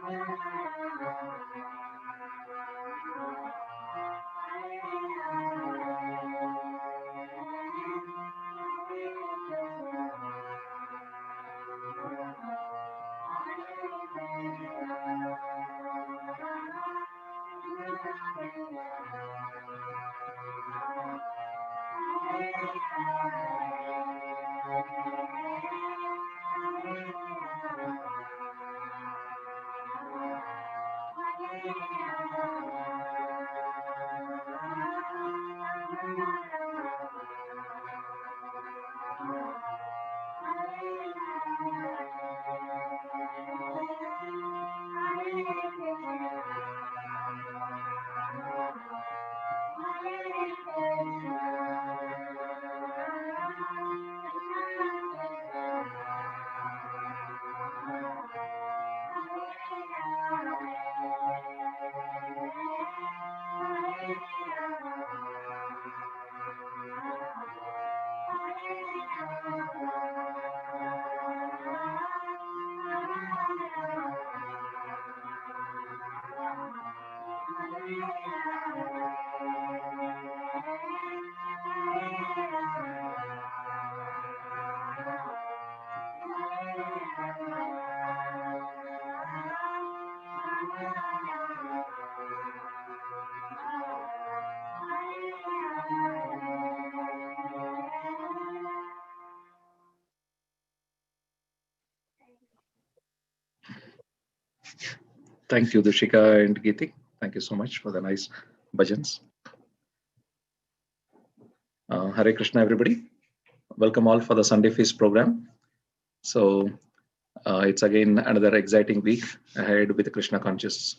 Hare Thank you, Dushika and Geeti. Thank you so much for the nice bhajans. Hare Krishna, everybody. Welcome all for the Sunday Feast program. So it's again another exciting week ahead with the Krishna conscious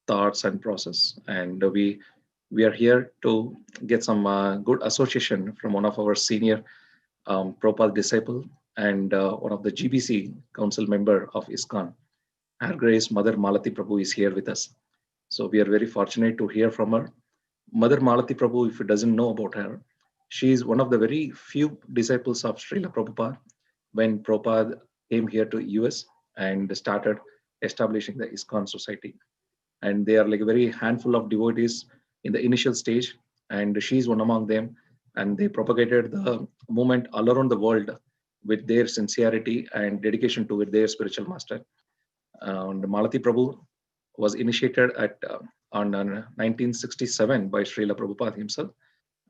thoughts and process. And we are here to get some good association from one of our senior Prabhupada disciple and one of the GBC council member of ISKCON. Her Grace Mother Malati Prabhu is here with us. So we are very fortunate to hear from her. Mother Malati Prabhu, if you doesn't know about her, she is one of the very few disciples of Srila Prabhupada when Prabhupada came here to US and started establishing the ISKCON society. And they are like a very handful of devotees in the initial stage, and she's one among them. And they propagated the movement all around the world with their sincerity and dedication to their spiritual master. And Malati Prabhu was initiated on 1967 by Srila Prabhupada himself.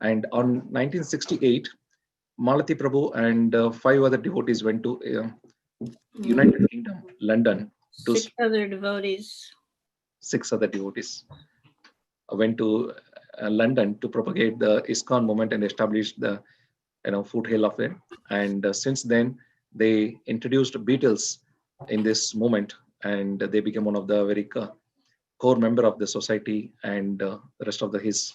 And on 1968, Malati Prabhu and 5 other devotees went to United Kingdom, London. Six other devotees Went to London to propagate the ISKCON movement and establish the foothill of it. And since then, they introduced Beatles in this movement, and they became one of the very core member of the society, and the rest of his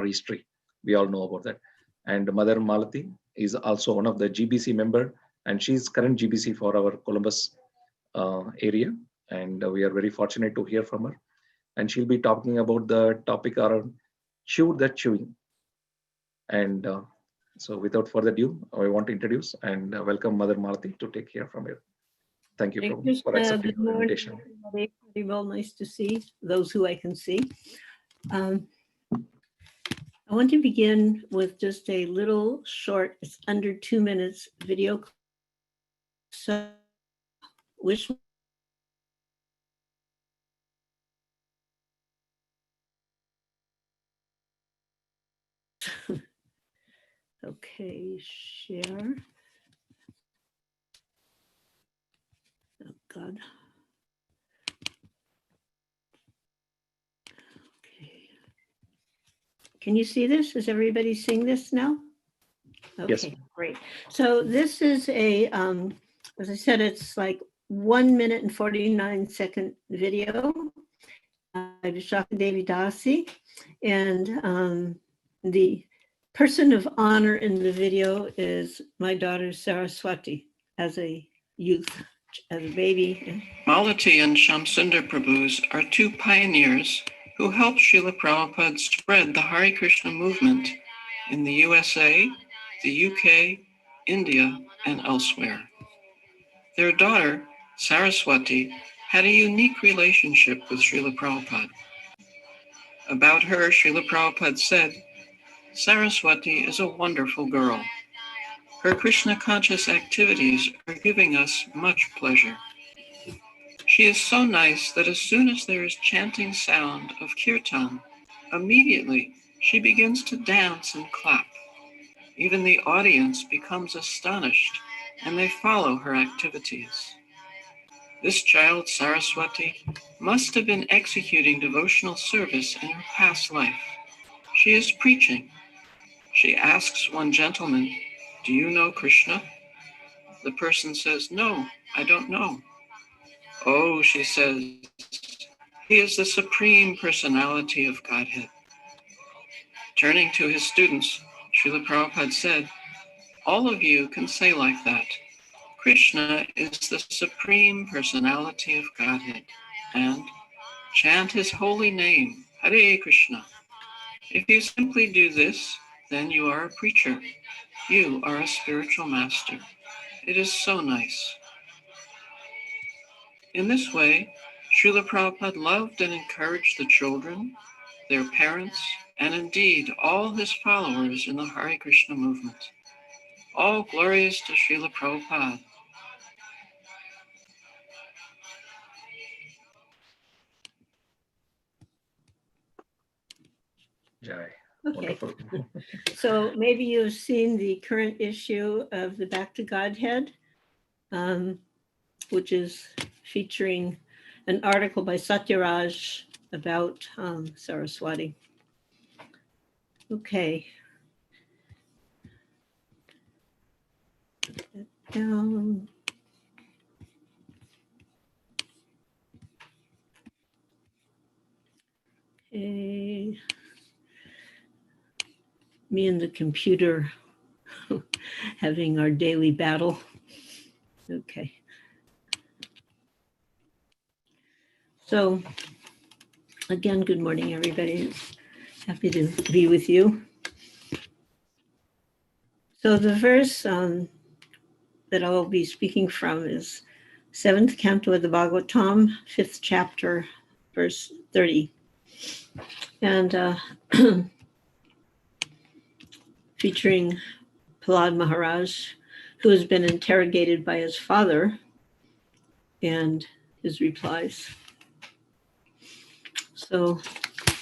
history we all know about that. And Mother Malati is also one of the GBC member, and she's current GBC for our Columbus area, and we are very fortunate to hear from her. And she'll be talking about the topic around chew the chewing. And so without further ado, I want to introduce and welcome Mother Malati to take care from here. Thank you, Prabhu, for accepting the invitation. Very well, nice to see those who I can see. I want to begin with just a little short, it's under 2 minutes video. So, wish. Okay, share. Oh, God. Okay. Can you see this? Is everybody seeing this now? Okay, yes. Great. So this is a, as I said, it's like 1 minute and 49-second video by Malati Devi Dasi, and the person of honor in the video is my daughter Saraswati as a youth, as a baby. Malati and Shamsundar Prabhus are 2 pioneers who helped Srila Prabhupada spread the Hare Krishna movement in the USA, the UK, India, and elsewhere. Their daughter, Saraswati, had a unique relationship with Srila Prabhupada. About her, Srila Prabhupada said, "Saraswati is a wonderful girl. Her Krishna conscious activities are giving us much pleasure. She is so nice that as soon as there is chanting sound of kirtan, immediately she begins to dance and clap. Even the audience becomes astonished and they follow her activities. This child, Saraswati, must have been executing devotional service in her past life. She is preaching. She asks one gentleman, 'Do you know Krishna?' The person says, 'No, I don't know.' 'Oh,' she says, 'he is the Supreme Personality of Godhead.' Turning to his students, Srila Prabhupada said, 'All of you can say like that. Krishna is the Supreme Personality of Godhead, and chant his holy name, Hare Krishna. If you simply do this, then you are a preacher. You are a spiritual master. It is so nice.' In this way, Srila Prabhupada loved and encouraged the children, their parents, and indeed all his followers in the Hare Krishna movement. All glories to Srila Prabhupada. Jai. Okay. Wonderful. So maybe you've seen the current issue of the Back to Godhead, which is featuring an article by Satyaraj about Saraswati. Okay. Down. Okay. Me and the computer having our daily battle. Okay. So again, good morning, everybody. Happy to be with you. So the verse that I'll be speaking from is 7th canto of the Bhagavatam, 5th chapter, verse 30. And featuring Prahlad Maharaj, who has been interrogated by his father, and his replies. So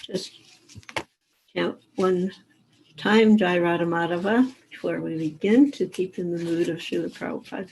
just chant one time, Jai Radha Madhava, before we begin, to keep in the mood of Srila Prabhupada.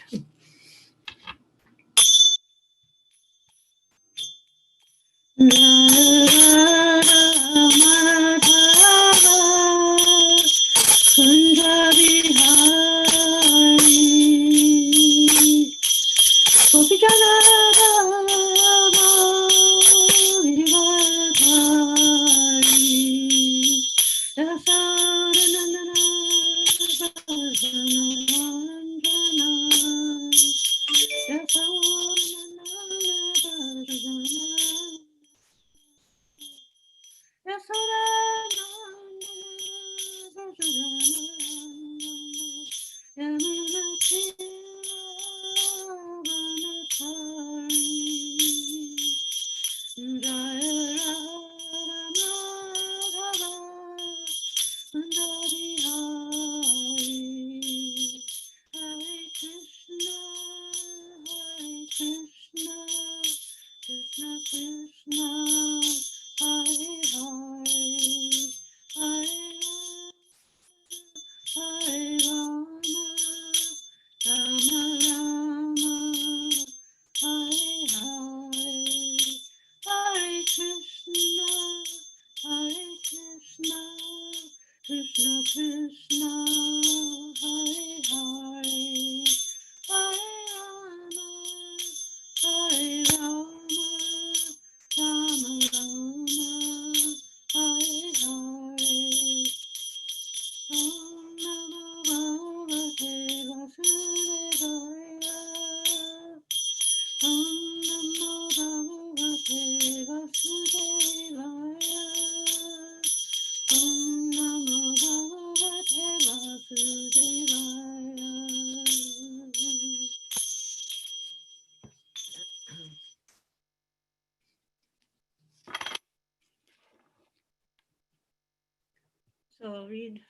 So I'll read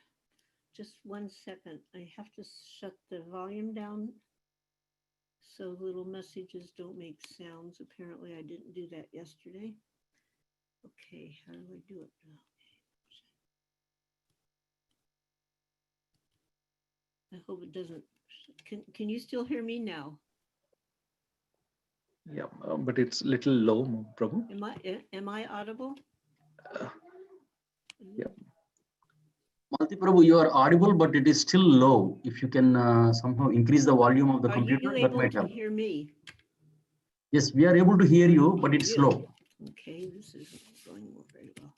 just 1 second. I have to shut the volume down so little messages don't make sounds. Apparently I didn't do that yesterday. Okay, how do I do it now? I hope it doesn't. Can you still hear me now? Yeah, but it's little low, Prabhu. Am I audible? Yeah. Malati Prabhu, you are audible, but it is still low. If you can somehow increase the volume of the computer, Are you that able might to help. hear me? Yes, we are able to hear you, but it's low. Okay, this is going very well.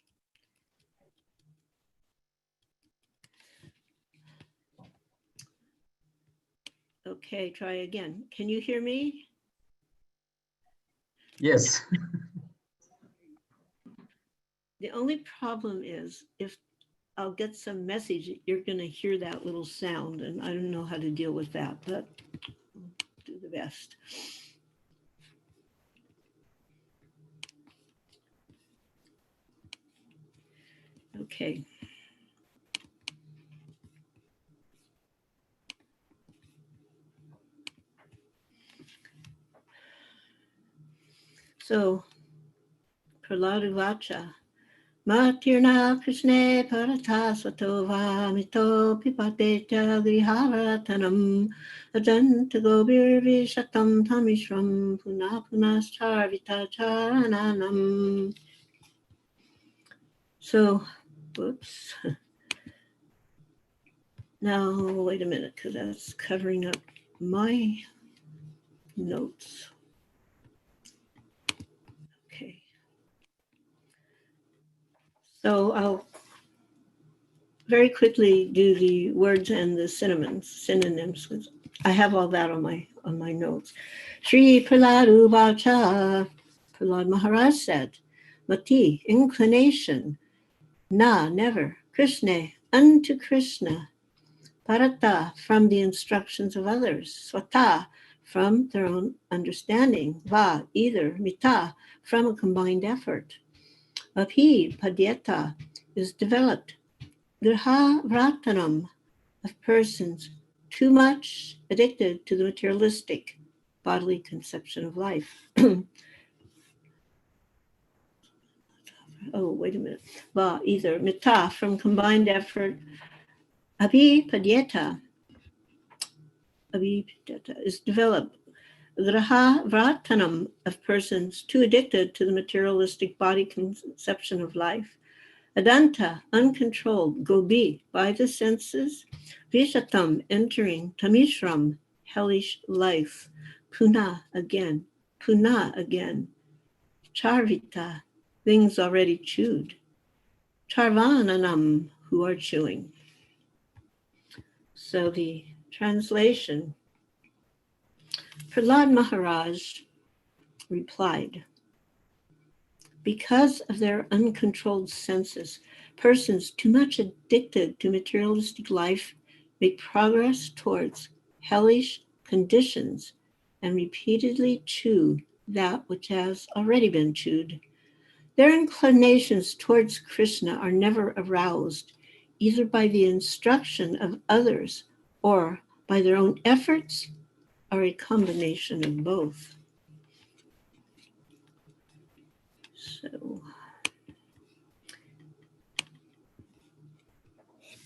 Okay, try again. Can you hear me? Yes. The only problem is if I'll get some message, you're going to hear that little sound, and I don't know how to deal with that, but I'll do the best. Okay. So, Prahlad Vacha, Matirna Krishna Parata Satova Mito Pipatecha Griharatanam Ajanta Gobirvi Shatam Tamishram Puna Punascharvita Charananam. So, whoops. Now, wait a minute, because that's covering up my notes. Okay. So I'll very quickly do the words and the synonyms. I have all that on my notes. Sri Prahlad Uvacha, Prahlad Maharaj said, Mati, inclination, na, never, Krishna, unto Krishna, Parata, from the instructions of others, Swata, from their own understanding, Va, either, Mita, from a combined effort. Api, Padyeta, is developed. Griha Vratanam, of persons too much addicted to the materialistic bodily conception of life. Oh, wait a minute. Va, either, Mita, from combined effort. Abhipadyeta is developed. Graha Vratanam, of persons too addicted to the materialistic body conception of life. Adanta, uncontrolled, gobi, by the senses. Vishatam, entering. Tamishram, hellish life. Puna, again. Charvita, things already chewed. Charvananam, who are chewing. So the translation. Prahlad Maharaj replied, because of their uncontrolled senses, persons too much addicted to materialistic life make progress towards hellish conditions and repeatedly chew that which has already been chewed. Their inclinations towards Krishna are never aroused, either by the instruction of others or by their own efforts, or a combination of both.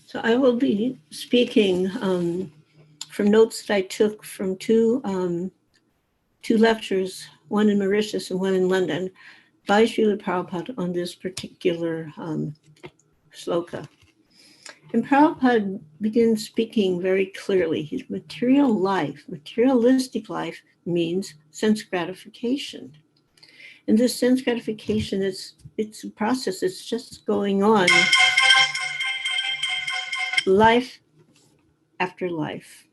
So I will be speaking from notes that I took from two lectures, one in Mauritius and one in London, by Srila Prabhupada on this particular sloka. And Prabhupada begins speaking very clearly. His materialistic life means sense gratification. And this sense gratification, it's a process. It's just going on life after life.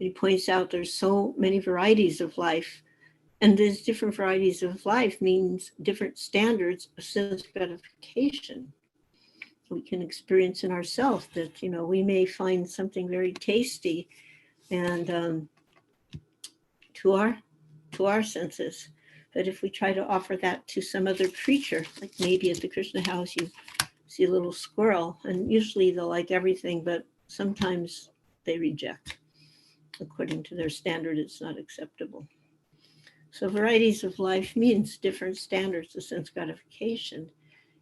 He points out there's so many varieties of life, and these different varieties of life means different standards of sense gratification. We can experience in ourselves that, we may find something very tasty and to our senses. But if we try to offer that to some other creature, like maybe at the Krishna house, you see a little squirrel, and usually they'll like everything, but sometimes they reject. According to their standard, it's not acceptable. So varieties of life means different standards of sense gratification.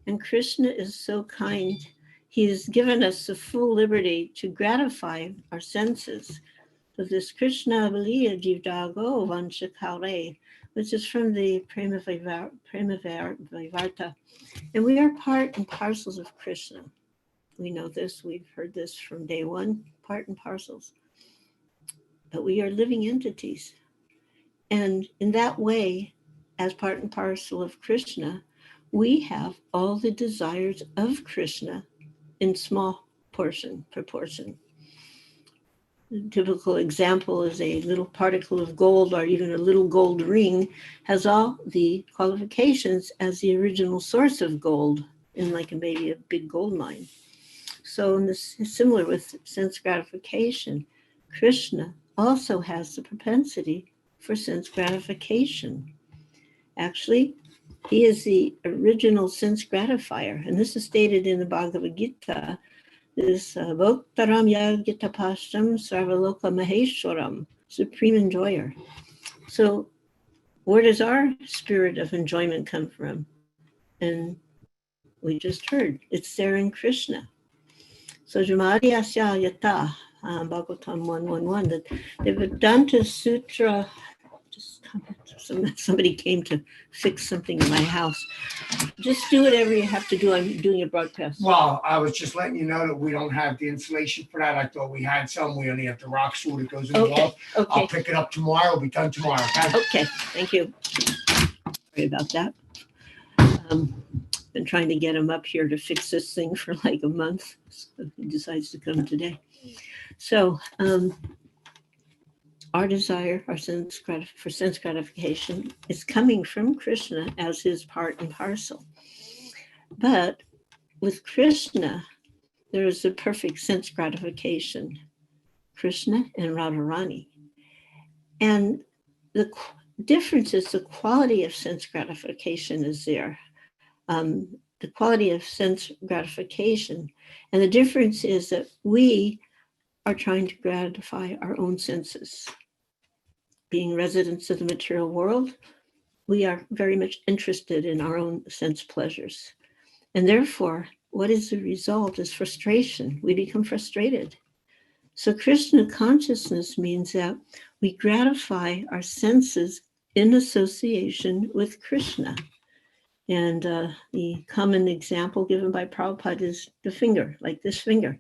And Krishna is so kind. He has given us the full liberty to gratify our senses. So this Krishna Baliya Jivdago Vanshakare, which is from the Prema Vaivarta. And we are part and parcels of Krishna. We know this, we've heard this from day one, part and parcels. But we are living entities. And in that way, as part and parcel of Krishna, we have all the desires of Krishna in small proportion. A typical example is a little particle of gold, or even a little gold ring, has all the qualifications as the original source of gold in maybe a big gold mine. So this is similar with sense gratification. Krishna also has the propensity for sense gratification. Actually, he is the original sense gratifier. And this is stated in the Bhagavad Gita, this Bhoktaram Yagitapashtam Sarvaloka Maheshwaram, supreme enjoyer. So where does our spirit of enjoyment come from? And we just heard it's there in Krishna. So Jamadi Asya Yata, Bhagavatam 111, the Vedanta Sutra, somebody came to fix something in my house. Just do whatever you have to do. I'm doing a broadcast. Well, I was just letting you know that we don't have the insulation for that. I thought we had some. We only have the rock saw that goes in the wall. I'll Okay, pick it up tomorrow. It'll be done tomorrow. Okay? okay, thank you. Sorry about that. Been trying to get him up here to fix this thing for like a month. So he decides to come today. So our desire, our sense gratification is coming from Krishna as his part and parcel. But with Krishna, there is a perfect sense gratification, Krishna and Radharani. And the difference is the quality of sense gratification is there. The quality of sense gratification. And the difference is that we are trying to gratify our own senses. Being residents of the material world, we are very much interested in our own sense pleasures. And therefore, what is the result is frustration. We become frustrated. So Krishna consciousness means that we gratify our senses in association with Krishna. And the common example given by Prabhupada is the finger, like this finger.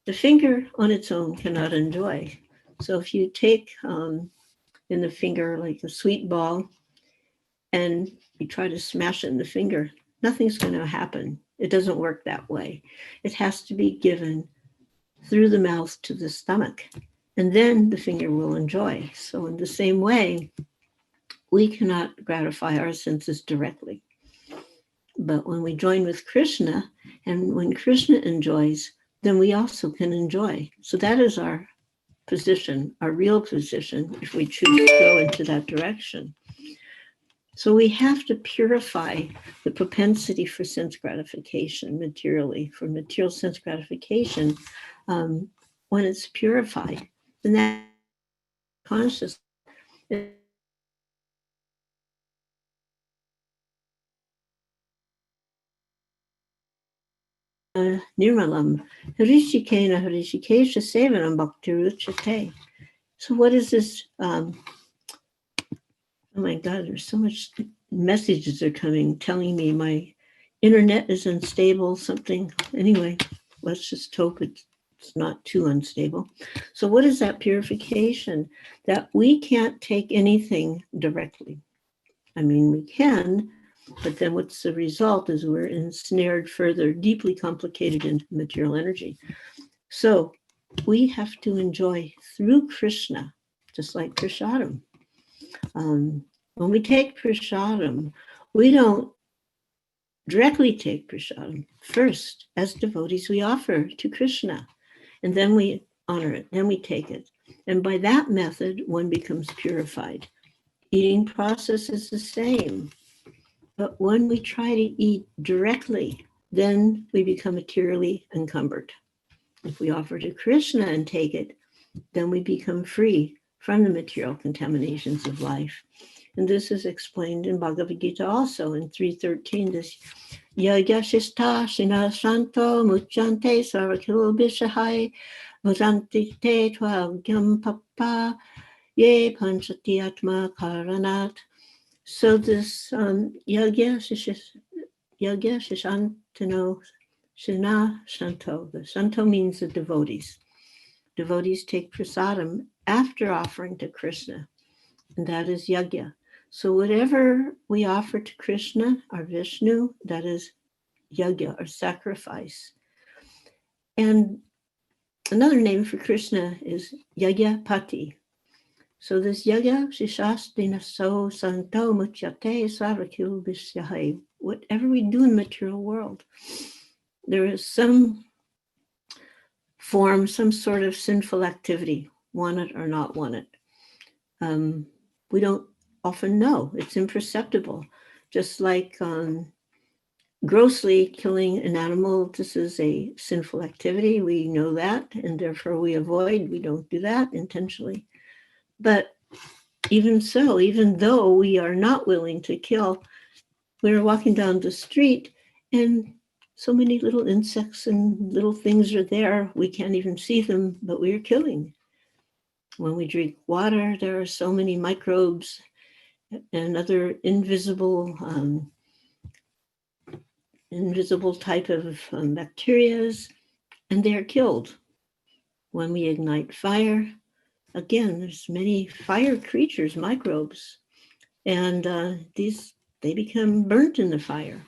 The finger on its own cannot enjoy. So if you take in the finger like a sweet ball and you try to smash it in the finger, nothing's going to happen. It doesn't work that way. It has to be given through the mouth to the stomach, and then the finger will enjoy. So in the same way, we cannot gratify our senses directly. But when we join with Krishna, and when Krishna enjoys, then we also can enjoy. So that is our position, our real position, if we choose to go into that direction. So we have to purify the propensity for sense gratification materially, for material sense gratification. When it's purified, then that consciousness nirmalam hrishikena hrishikesha sevanam bhaktiruchate. So what is this? Oh my God, there's so much messages are coming telling me my internet is unstable, something. Anyway, let's just hope it's not too unstable. So what is that purification? That we can't take anything directly. I mean, we can, but then what's the result is we're ensnared further, deeply complicated into material energy. So we have to enjoy through Krishna, just like prasadam. When we take prasadam, we don't directly take prasadam. First, as devotees, we offer to Krishna, and then we honor it, then we take it. And by that method, one becomes purified. Eating process is the same. But when we try to eat directly, then we become materially encumbered. If we offer to Krishna and take it, then we become free from the material contaminations of life. And this is explained in Bhagavad Gita also in 3:13. This Yagya Shista Shina Santo Muchante Sarakil Bishahai Vajanti Te Twagyam Papa Ye Panchati Atma Karanat. So this Yagya Shishantano Shina Shanto. The Shanto means the devotees. Devotees take prasadam after offering to Krishna, and that is Yagya. So whatever we offer to Krishna or Vishnu, that is Yagya or sacrifice. And another name for Krishna is Yagya Pati. So this Yagya Shishastina So Santo Muchate Sarakil Bishyahai. Whatever we do in the material world, there is some form, some sort of sinful activity, want it or not want it. We don't often know. It's imperceptible. Just like grossly killing an animal, this is a sinful activity. We know that, and therefore we avoid. We don't do that intentionally. But even so, even though we are not willing to kill, we were walking down the street and so many little insects and little things are there. We can't even see them, but we are killing. When we drink water, there are so many microbes and other invisible type of bacteria, and they are killed. When we ignite fire, again, there's many fire creatures, microbes, and they become burnt in the fire.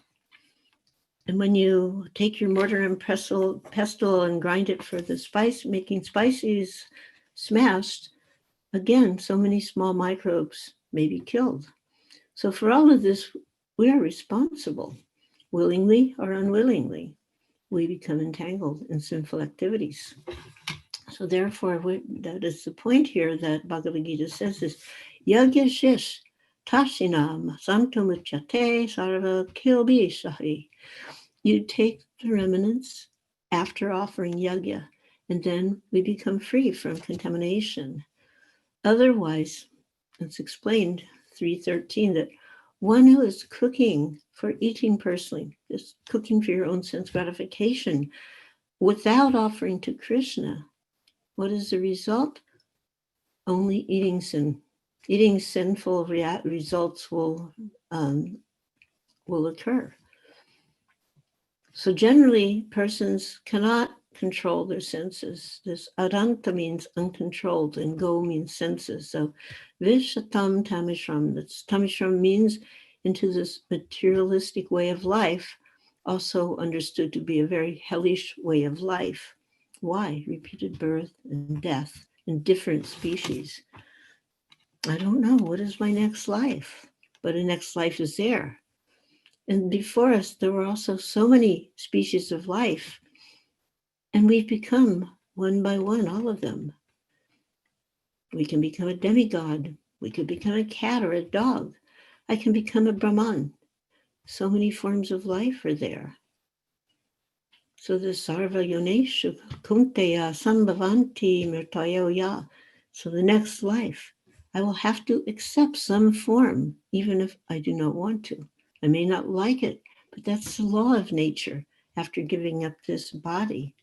And when you take your mortar and pestle and grind it for the spice, making spices smashed, again, so many small microbes may be killed. So for all of this, we are responsible, willingly or unwillingly. We become entangled in sinful activities. So therefore, that is the point here that Bhagavad Gita says is, Yagya shish tashinam santamuchate sarva kilbi shahi. You take the remnants after offering yagya, and then we become free from contamination. Otherwise, it's explained 3:13 that one who is cooking for eating personally, just cooking for your own sense gratification, without offering to Krishna, what is the result? Only eating sin. Eating sinful results will occur. So generally, persons cannot control their senses. This adanta means uncontrolled, and go means senses. So vishatam tamishram, that's tamishram means into this materialistic way of life, also understood to be a very hellish way of life. Why? Repeated birth and death in different species. I don't know, what is my next life? But a next life is there. And before us, there were also so many species of life. And we've become, one by one, all of them. We can become a demigod. We could become a cat or a dog. I can become a Brahman. So many forms of life are there. So the sarva yoneshu kunteya sambhavanti mirtayoya. So the next life, I will have to accept some form, even if I do not want to. I may not like it, but that's the law of nature after giving up this body.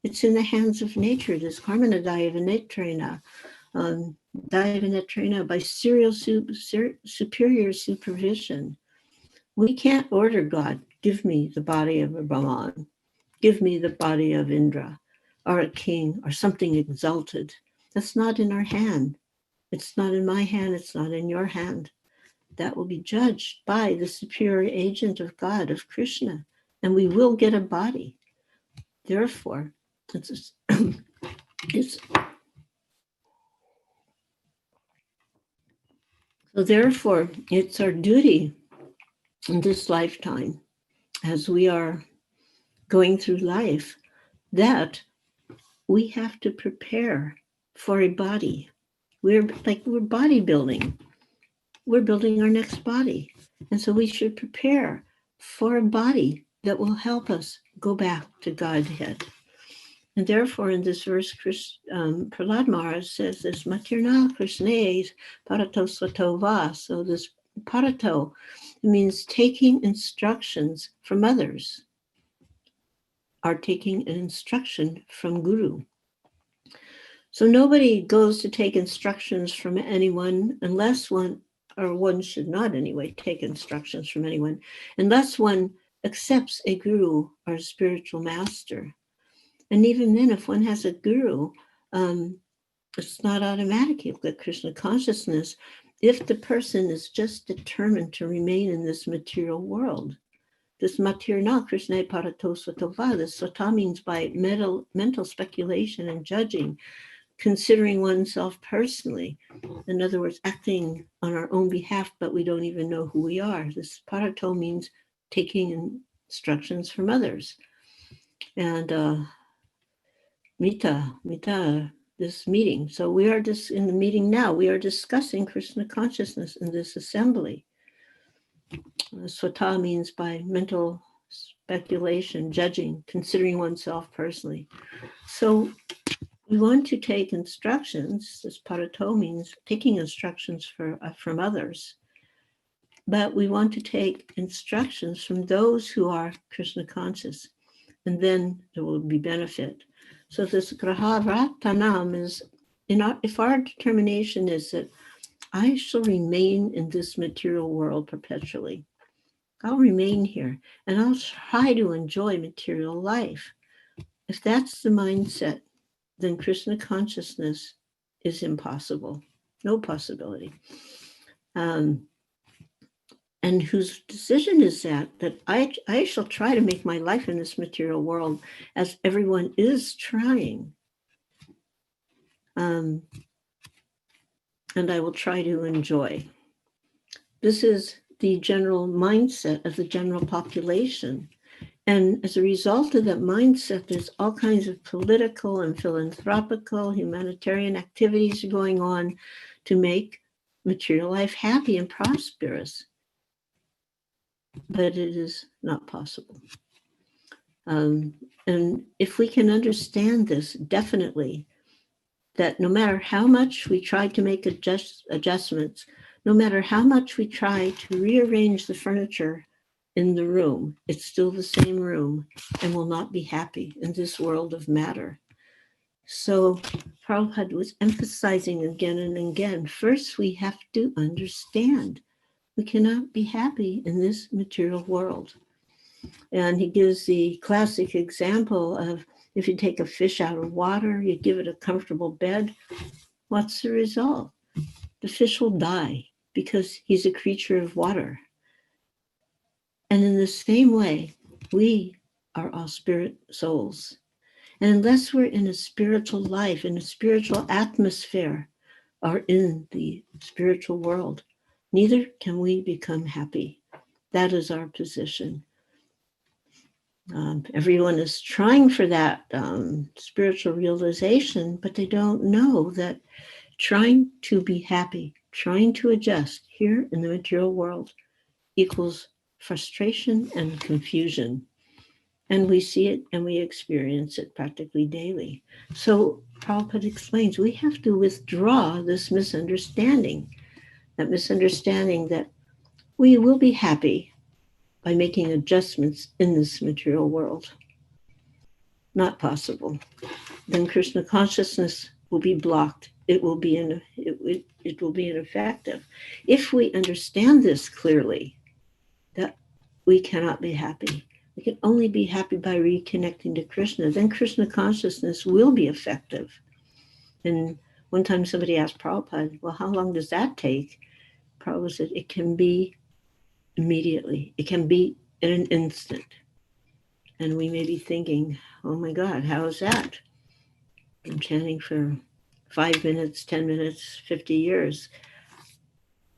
It's in the hands of nature, this karmana daivanetrena, by superior supervision. We can't order God, give me the body of a Brahman, give me the body of Indra, or a king, or something exalted. That's not in our hand. It's not in my hand, it's not in your hand. That will be judged by the superior agent of God, of Krishna, and we will get a body. Therefore, it's our duty in this lifetime, as we are going through life, that we have to prepare for a body. We're bodybuilding. We're building our next body. And so we should prepare for a body that will help us go back to Godhead. And therefore, in this verse, Prahlad Maharaj says this, Matirna Krishna Parato Svatova. So this parato means taking instructions from others, or taking an instruction from Guru. So nobody goes to take instructions from anyone unless one should not anyway take instructions from anyone, unless one accepts a guru or a spiritual master. And even then, if one has a guru, it's not automatic. You've got Krishna consciousness if the person is just determined to remain in this material world. This matirna Krishna parato svatova, this svata means by mental speculation and judging, considering oneself personally. In other words, acting on our own behalf, but we don't even know who we are. This parato means taking instructions from others. And Mita, this meeting. So we are just in the meeting now. We are discussing Krishna consciousness in this assembly. Swata means by mental speculation, judging, considering oneself personally. So we want to take instructions. This parato means taking instructions from others. but we want to take instructions from those who are Krishna conscious, and then there will be benefit. So this graha vratanam is, if our determination is that I shall remain in this material world perpetually, I'll remain here and I'll try to enjoy material life. If that's the mindset, then Krishna consciousness is impossible, no possibility. And whose decision is that I shall try to make my life in this material world as everyone is trying. And I will try to enjoy. This is the general mindset of the general population. And as a result of that mindset, there's all kinds of political and philanthropical, humanitarian activities going on to make material life happy and prosperous. But it is not possible. And if we can understand this, definitely, that no matter how much we try to make adjustments, no matter how much we try to rearrange the furniture in the room, it's still the same room and will not be happy in this world of matter. So Prabhupada was emphasizing again and again, first we have to understand we cannot be happy in this material world. And he gives the classic example of if you take a fish out of water, you give it a comfortable bed, what's the result? The fish will die because he's a creature of water. And in the same way, we are all spirit souls. And unless we're in a spiritual life, in a spiritual atmosphere, or in the spiritual world, neither can we become happy. That is our position. Everyone is trying for that spiritual realization, but they don't know that trying to be happy, trying to adjust here in the material world equals frustration and confusion. And we see it and we experience it practically daily. So Prabhupada explains we have to withdraw this misunderstanding, that we will be happy by making adjustments in this material world. Not possible. Then Krishna consciousness will be blocked. It will be ineffective. If we understand this clearly, that we cannot be happy. We can only be happy by reconnecting to Krishna. Then Krishna consciousness will be effective. And one time somebody asked Prabhupada, well, how long does that take? Prabhupada said, it can be immediately. It can be in an instant. And we may be thinking, oh my God, how is that? I'm chanting for 5 minutes, 10 minutes, 50 years.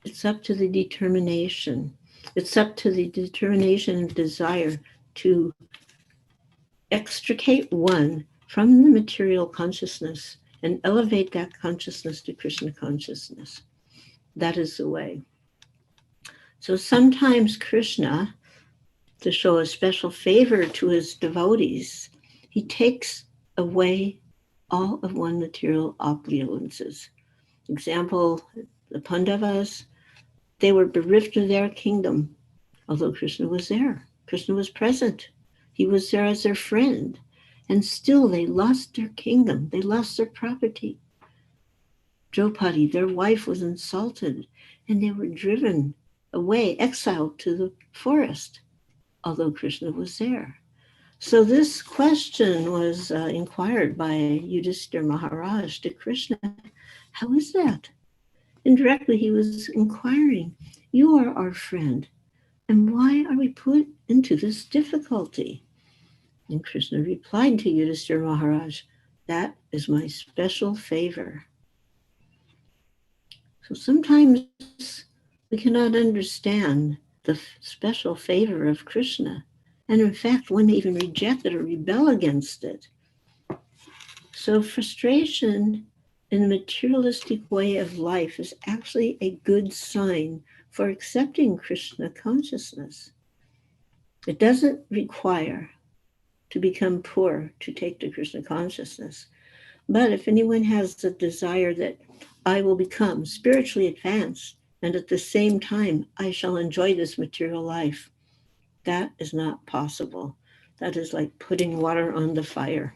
It's up to the determination. It's up to the determination and desire to extricate one from the material consciousness and elevate that consciousness to Krishna consciousness. That is the way. So sometimes Krishna, to show a special favor to his devotees, he takes away all of one material opulences. Example, the Pandavas, they were bereft of their kingdom, although Krishna was there. Krishna was present. He was there as their friend. And still they lost their kingdom. They lost their property. Draupadi, their wife, was insulted, and they were driven away, exiled to the forest, although Krishna was there. So this question was inquired by Yudhishthira Maharaj to Krishna. How is that? Indirectly, he was inquiring, you are our friend, and why are we put into this difficulty? And Krishna replied to Yudhishthira Maharaj, that is my special favor. So sometimes we cannot understand the special favor of Krishna. And in fact, one may even reject it or rebel against it. So frustration in the materialistic way of life is actually a good sign for accepting Krishna consciousness. It doesn't require to become poor to take to Krishna consciousness. But if anyone has the desire that I will become spiritually advanced and at the same time, I shall enjoy this material life. That is not possible. That is like putting water on the fire.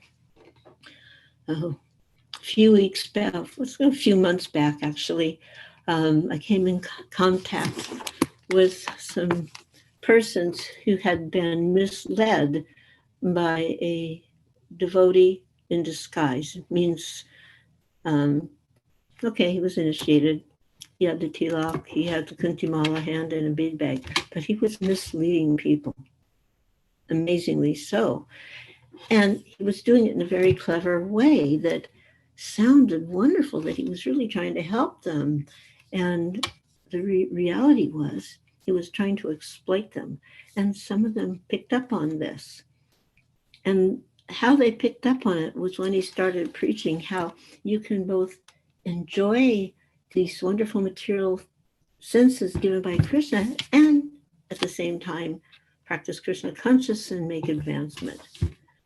A few weeks back, a few months back, actually, I came in contact with some persons who had been misled by a devotee in disguise. It means, okay, he was initiated. He had the tilak, he had the kuntimala hand and a bead bag, but he was misleading people, amazingly so. And he was doing it in a very clever way that sounded wonderful, that he was really trying to help them. And the reality was he was trying to exploit them. And some of them picked up on this. And how they picked up on it was when he started preaching how you can both enjoy these wonderful material senses given by Krishna and at the same time practice Krishna consciousness and make advancement.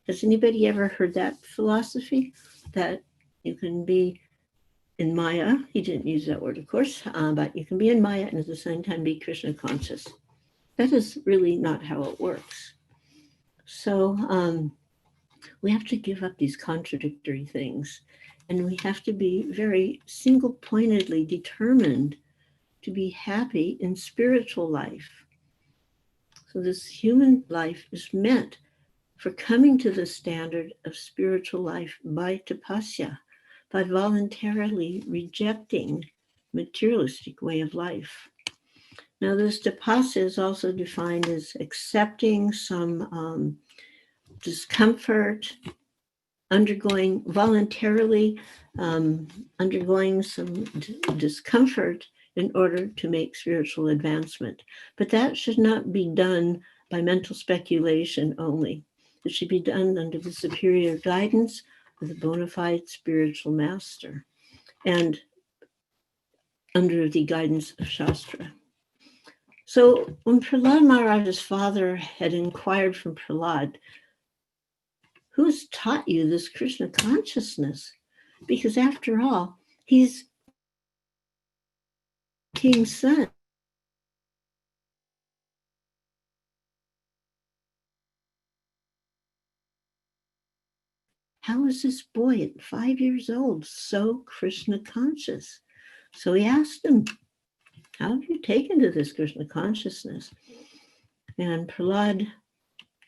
Has anybody ever heard that philosophy? That you can be in Maya, he didn't use that word, of course, but you can be in Maya and at the same time be Krishna conscious. That is really not how it works. So we have to give up these contradictory things, and we have to be very single-pointedly determined to be happy in spiritual life. So this human life is meant for coming to the standard of spiritual life by tapasya, by voluntarily rejecting materialistic way of life. Now, this tapasya is also defined as accepting some discomfort, voluntarily undergoing some discomfort in order to make spiritual advancement. But that should not be done by mental speculation only. It should be done under the superior guidance of the bona fide spiritual master and under the guidance of Shastra. So when Prahlad Maharaj's father had inquired from Prahlad, who's taught you this Krishna consciousness? Because after all, he's king's son. How is this boy at 5 years old so Krishna conscious? So he asked him, how have you taken to this Krishna consciousness? And Prahlad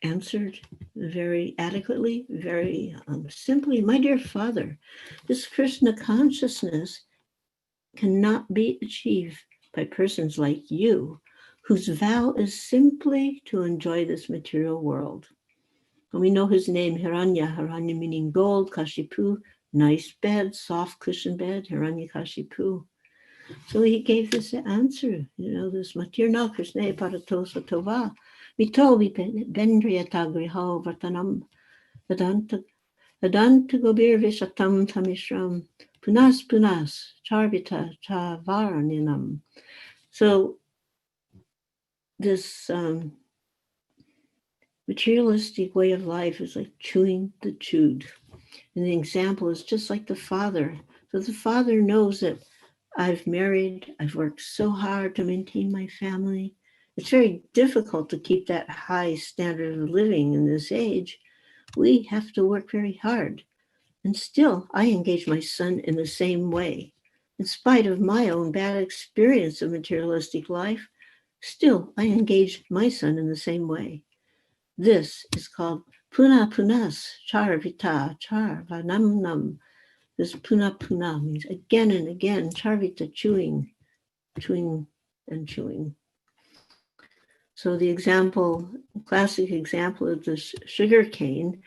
answered very adequately, very simply, my dear father, this Krishna consciousness cannot be achieved by persons like you, whose vow is simply to enjoy this material world. And we know his name, Hiranya meaning gold, Kashipu, nice bed, soft cushion bed, Hiranyakashipu. So he gave this answer, this Matirna Krishna Paratosa Tova, Mito Bendriyata Griho Vartanam, Vedanta Gobir Vishatam Tamishram, Punas, Charvita Chavaranam. So this materialistic way of life is like chewing the chewed. And the example is just like the father. So the father knows that I've married, I've worked so hard to maintain my family. It's very difficult to keep that high standard of living in this age. We have to work very hard. And still, I engage my son in the same way. In spite of my own bad experience of materialistic life, still, I engage my son in the same way. This is called punas, char vita, char vanam nam. This puna means again and again, charvita, chewing and chewing. So the classic example of this sugar cane,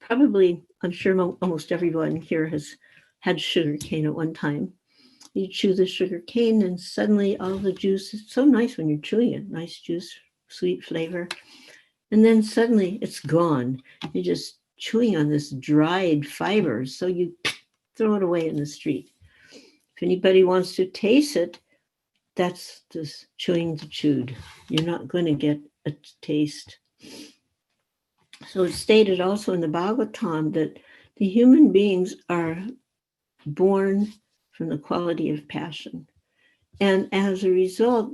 probably, I'm sure almost everyone here has had sugar cane at one time. You chew the sugar cane and suddenly all the juice, it's so nice when you're chewing it, nice juice, sweet flavor. And then suddenly it's gone. You're just chewing on this dried fiber, so you throw it away in the street. If anybody wants to taste it, that's just chewing the chewed. You're not going to get a taste. So it's stated also in the Bhagavatam that the human beings are born from the quality of passion. And as a result,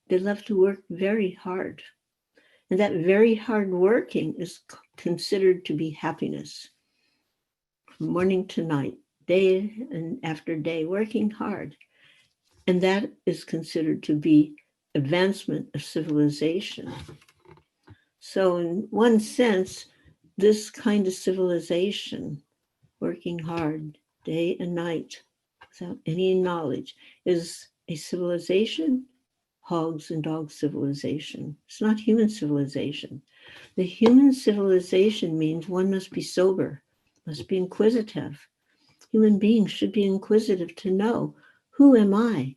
they love to work very hard. And that very hard working is considered to be happiness. From morning to night, day and after day, working hard. And that is considered to be advancement of civilization. So in one sense, this kind of civilization, working hard day and night without any knowledge, is a civilization, hogs and dogs civilization. It's not human civilization. The human civilization means one must be sober, must be inquisitive. Human beings should be inquisitive to know, who am I?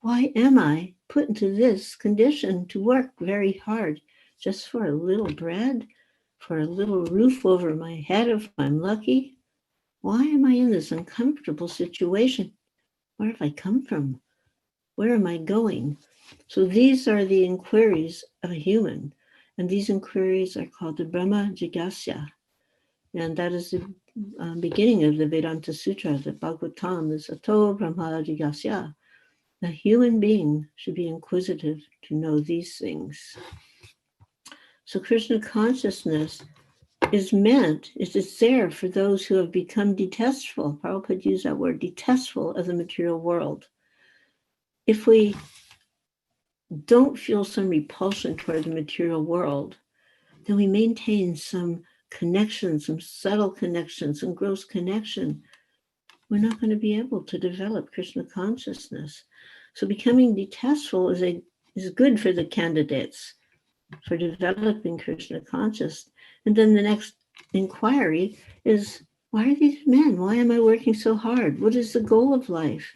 Why am I put into this condition to work very hard just for a little bread, for a little roof over my head if I'm lucky? Why am I in this uncomfortable situation? Where have I come from? Where am I going? So these are the inquiries of a human. And these inquiries are called the Brahma Jigyasya. And that is the beginning of the Vedanta Sutra, the Bhagavatam, is Ato Brahma Jigyasya. A human being should be inquisitive to know these things. So Krishna consciousness is meant, it is there for those who have become detestful. Prabhupada used that word, detestful of the material world. If we don't feel some repulsion toward the material world, then we maintain some connection, some subtle connection, some gross connection. We're not going to be able to develop Krishna consciousness. So becoming detestful is good for the candidates for developing Krishna consciousness. And then the next inquiry is, why are these men? Why am I working so hard? What is the goal of life?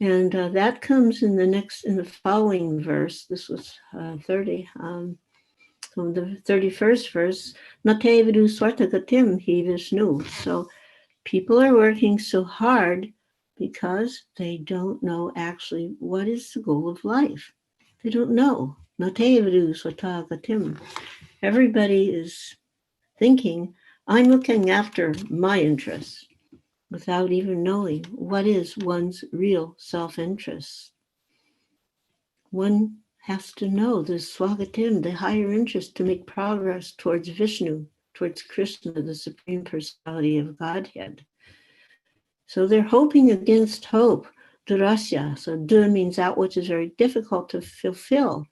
And that comes in the following verse. This was 30. From the 31st verse, Nate vidu swartagatim hi Vishnu. So people are working so hard because they don't know actually what is the goal of life. They don't know. Nate vidu swartagatim. Everybody is thinking, I'm looking after my interests without even knowing what is one's real self-interest. One has to know the swagatim, the higher interest, to make progress towards Vishnu, towards Krishna, the Supreme Personality of Godhead. So they're hoping against hope, durasya. So dur means that which is very difficult to fulfill.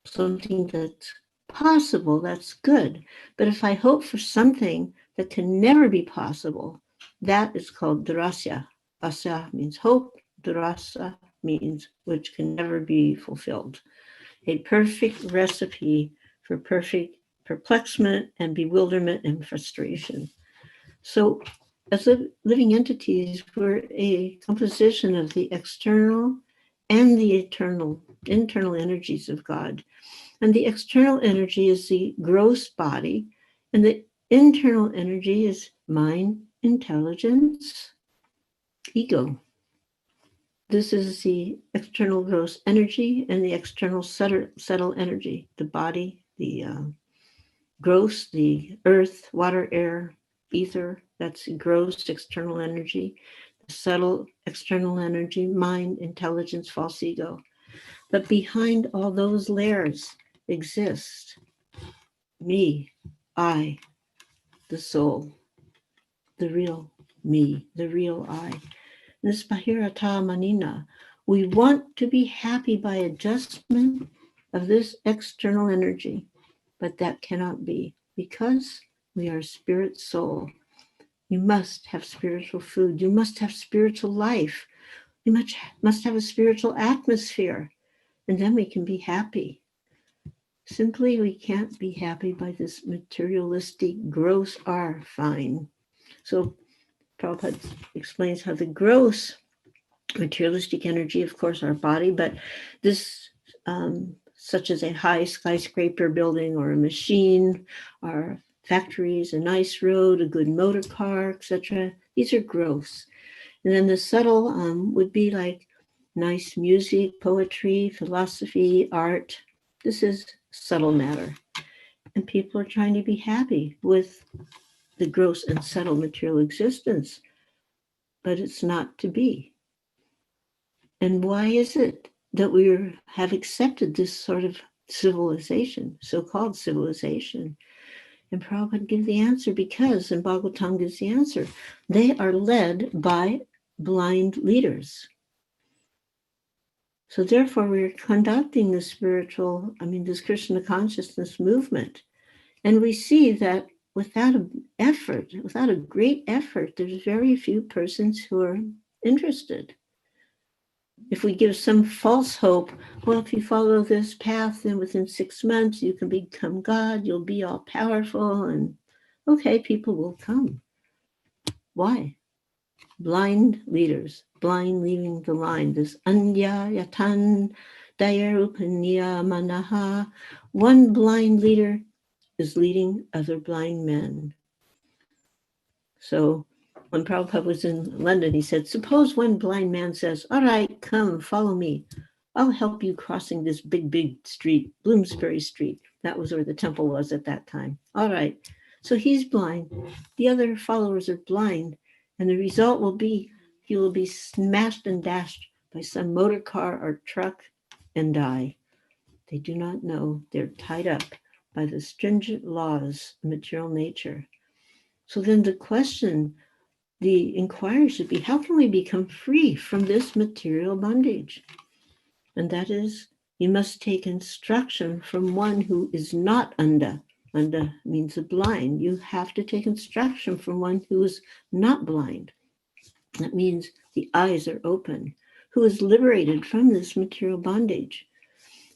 Something that's possible, that's good. But if I hope for something that can never be possible, that is called durasya. Asya means hope, durasa means which can never be fulfilled. A perfect recipe for perfect perplexment and bewilderment and frustration. So as living entities, we're a composition of the external and the internal energies of God. And the external energy is the gross body, and the internal energy is mind, intelligence, ego. This is the external gross energy and the external subtle energy, the body, the gross, the earth, water, air, ether, that's the gross external energy, the subtle external energy, mind, intelligence, false ego. But behind all those layers exist me, I, the soul, the real me, the real I. This Bahirata Manina, we want to be happy by adjustment of this external energy, but that cannot be because we are spirit soul. You must have spiritual food. You must have spiritual life. You must have a spiritual atmosphere, and then we can be happy. Simply, we can't be happy by this materialistic, gross are fine. So Prabhupada explains how the gross materialistic energy, of course, our body, but this, such as a high skyscraper building or a machine, our factories, a nice road, a good motor car, etc. These are gross. And then the subtle would be like nice music, poetry, philosophy, art. This is subtle matter. And people are trying to be happy with the gross and subtle material existence, but it's not to be. And why is it that we have accepted this sort of civilization, so-called civilization? And Prabhupada gives the answer because, and Bhagavatam gives the answer, they are led by blind leaders. So therefore, we're conducting the this Krishna consciousness movement. And we see that without an effort, without a great effort, there's very few persons who are interested. If we give some false hope, well, if you follow this path, then within 6 months, you can become God, you'll be all powerful, and okay, people will come. Why? Blind leaders, blind leading the line. This Anya Yatan Dayarupanya Manaha. One blind leader is leading other blind men. So when Prabhupada was in London, he said, suppose one blind man says, all right, come, follow me. I'll help you crossing this big street, Bloomsbury Street. That was where the temple was at that time. All right. So he's blind. The other followers are blind. And the result will be he will be smashed and dashed by some motor car or truck and die. They do not know they're tied up by the stringent laws of material nature. So then the inquiry should be, how can we become free from this material bondage? And that is, you must take instruction from one who is not anda. Anda means the blind. You have to take instruction from one who is not blind. That means the eyes are open, who is liberated from this material bondage.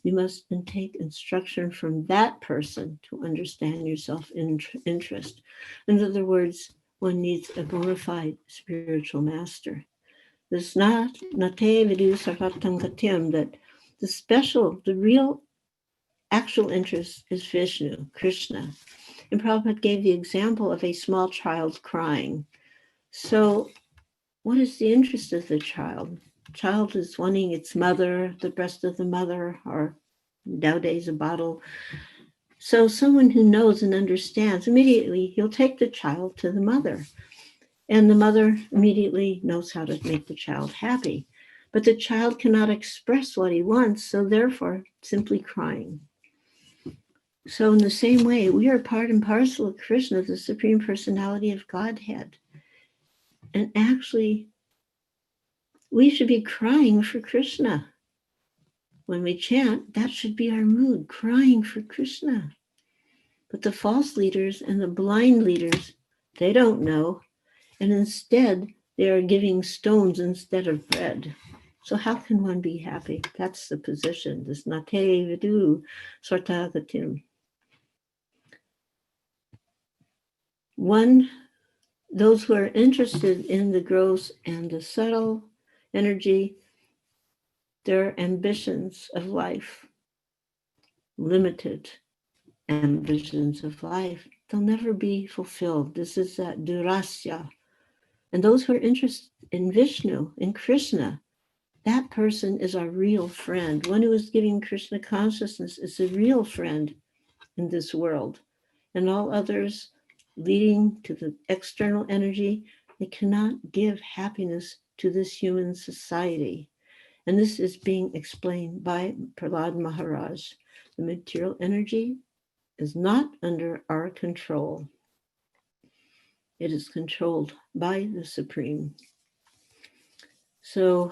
You must then take instruction from that person to understand your self-interest. In other words, one needs a bona fide spiritual master. This nate vidu sarvatam gatyam, that the real actual interest is Vishnu, Krishna. And Prabhupada gave the example of a small child crying. So what is the interest of the child? Child is wanting its mother, the breast of the mother, or nowadays a bottle. So someone who knows and understands, immediately he'll take the child to the mother. And the mother immediately knows how to make the child happy. But the child cannot express what he wants, so therefore simply crying. So in the same way, we are part and parcel of Krishna, the Supreme Personality of Godhead. And actually, we should be crying for Krishna. When we chant, that should be our mood, crying for Krishna. But the false leaders and the blind leaders, they don't know. And instead, they are giving stones instead of bread. So how can one be happy? That's the position, this nate vidu sartagatim. Those who are interested in the gross and the subtle energy, their ambitions of life, limited ambitions of life, they'll never be fulfilled. This is that durasya. And those who are interested in Vishnu, in Krishna, that person is our real friend. One who is giving Krishna consciousness is a real friend in this world. And all others leading to the external energy, they cannot give happiness to this human society. And this is being explained by Prahlad Maharaj. The material energy is not under our control. It is controlled by the Supreme. So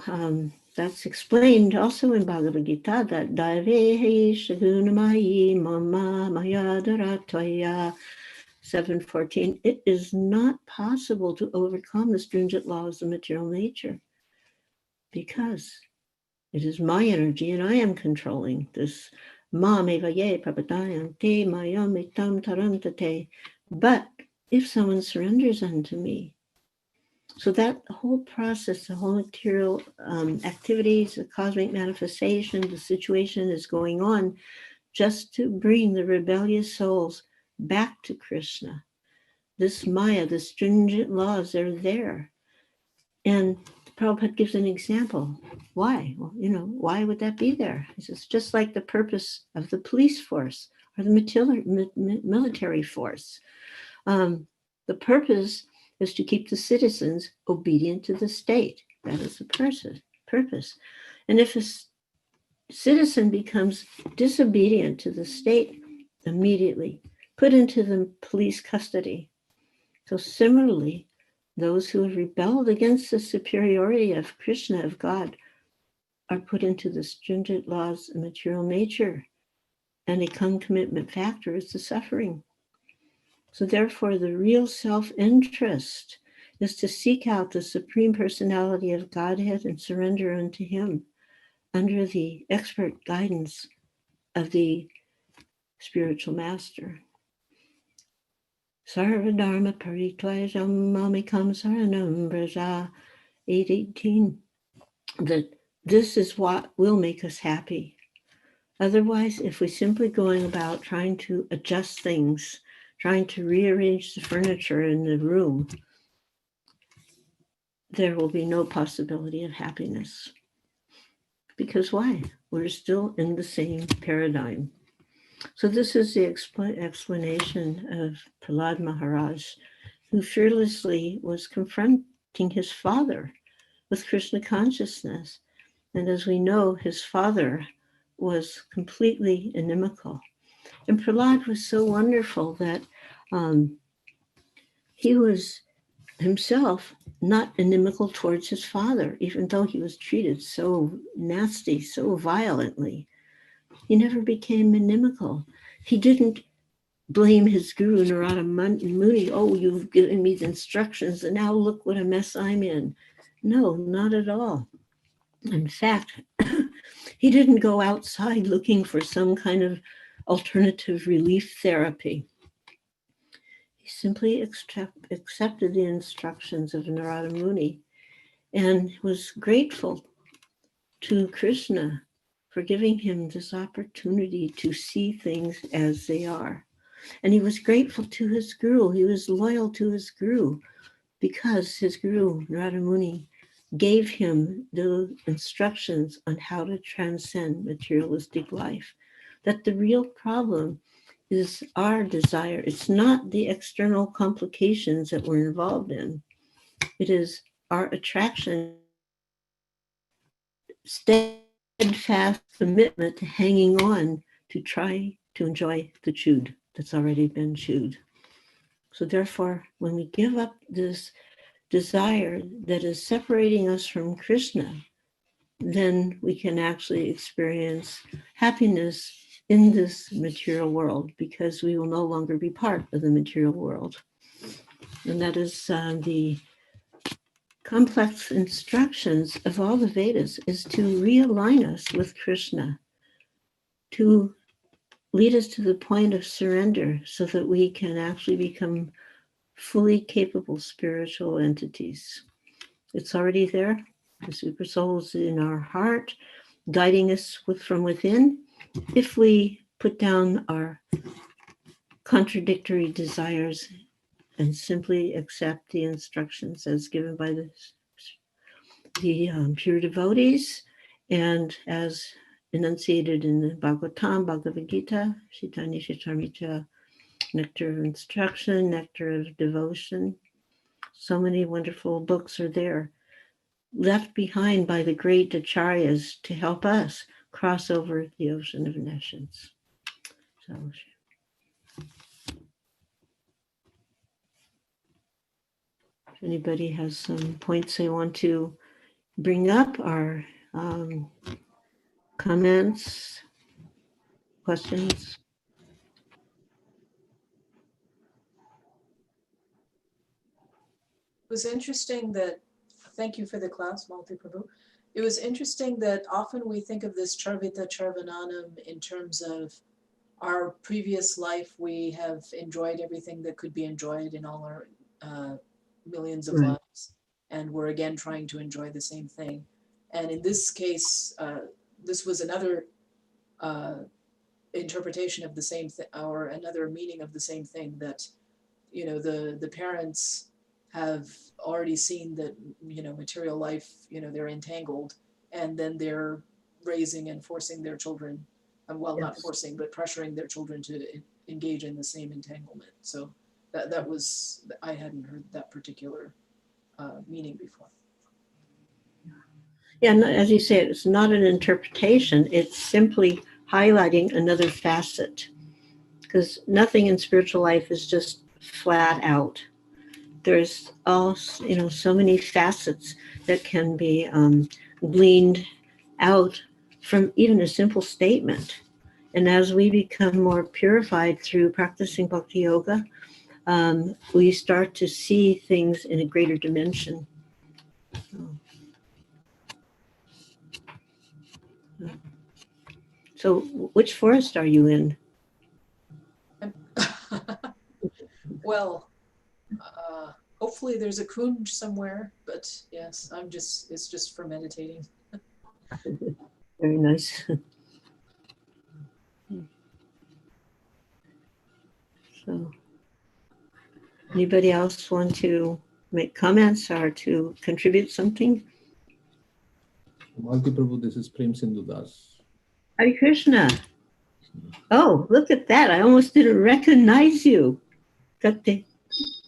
that's explained also in Bhagavad Gita, that Daivehi Shagunamayi Mama Mayadarataya 7:14. It is not possible to overcome the stringent laws of material nature because it is my energy and I am controlling this. Ma mevaye prabhadayante mayam etam tarantate. But if someone surrenders unto me, so that whole process, the whole material activities, the cosmic manifestation, the situation is going on just to bring the rebellious souls back to Krishna. This Maya, the stringent laws, are there. And Prabhupada gives an example. Why? Well, why would that be there? It's just like the purpose of the police force or the military force. The purpose is to keep the citizens obedient to the state. That is the purpose. And if a citizen becomes disobedient to the state, immediately put into the police custody. So similarly, those who have rebelled against the superiority of Krishna, of God, are put into the stringent laws of material nature, and a concomitant factor is the suffering. So therefore, the real self-interest is to seek out the Supreme Personality of Godhead and surrender unto Him under the expert guidance of the spiritual master. Sarvadharma Paritvajam Mamikam Saranam Braja 8:18. That this is what will make us happy. Otherwise, if we're simply going about trying to adjust things, trying to rearrange the furniture in the room, there will be no possibility of happiness. Because why? We're still in the same paradigm. So this is the explanation of Prahlad Maharaj, who fearlessly was confronting his father with Krishna consciousness. And as we know, his father was completely inimical. And Prahlad was so wonderful that he was himself not inimical towards his father, even though he was treated so nasty, so violently. He never became inimical. He didn't blame his guru, Narada Muni, oh, you've given me the instructions, and now look what a mess I'm in. No, not at all. In fact, he didn't go outside looking for some kind of alternative relief therapy. He simply accepted the instructions of Narada Muni and was grateful to Krishna for giving him this opportunity to see things as they are. And he was grateful to his guru. He was loyal to his guru because his guru, Narada Muni, gave him the instructions on how to transcend materialistic life. That the real problem is our desire. It's not the external complications that we're involved in. It is our attraction, steadfast commitment to hanging on to try to enjoy the chewed that's already been chewed. So therefore, when we give up this desire that is separating us from Krishna, then we can actually experience happiness in this material world because we will no longer be part of the material world. And that is the complex instructions of all the Vedas, is to realign us with Krishna, to lead us to the point of surrender so that we can actually become fully capable spiritual entities. It's already there. The super soul is in our heart, guiding us from within. If we put down our contradictory desires and simply accept the instructions as given by the pure devotees, and as enunciated in the Bhagavad Gita, Chaitanya Charitamrita, Nectar of Instruction, Nectar of Devotion. So many wonderful books are there, left behind by the great acharyas to help us cross over the ocean of nations. So, if anybody has some points they want to bring up, or comments, questions? It was interesting that, thank you for the class, Malati Prabhu. It was interesting that often we think of this Charvita Charvananam in terms of our previous life. We have enjoyed everything that could be enjoyed in all our millions of lives. And we're again trying to enjoy the same thing. And in this case, this was another interpretation of the same thing, or another meaning of the same thing, that, you know, the parents have already seen that, you know, material life, you know, they're entangled, and then they're raising and forcing their children, well, not forcing, but pressuring their children to engage in the same entanglement. So that was, I hadn't heard that particular meaning before. Yeah, as you say, it's not an interpretation. It's simply highlighting another facet, because nothing in spiritual life is just flat out. There's all, so many facets that can be gleaned out from even a simple statement. And as we become more purified through practicing bhakti yoga, we start to see things in a greater dimension. So which forest are you in? Well, hopefully there's a kunj somewhere, but yes, it's just for meditating. Very nice. So, anybody else want to make comments or to contribute something? Malati Prabhu, this is Prem Sindhu Das. Hare Krishna. Oh, look at that. I almost didn't recognize you. Got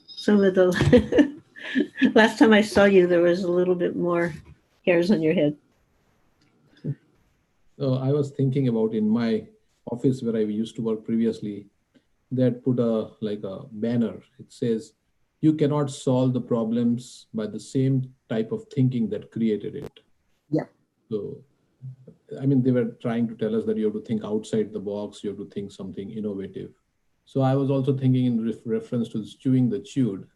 some of the last time I saw you, there was a little bit more hairs on your head. So I was thinking about in my office where I used to work previously, they had put a banner. It says, "You cannot solve the problems by the same type of thinking that created it." Yeah. So, I mean, they were trying to tell us that you have to think outside the box. You have to think something innovative. So I was also thinking in reference to this chewing the chewed,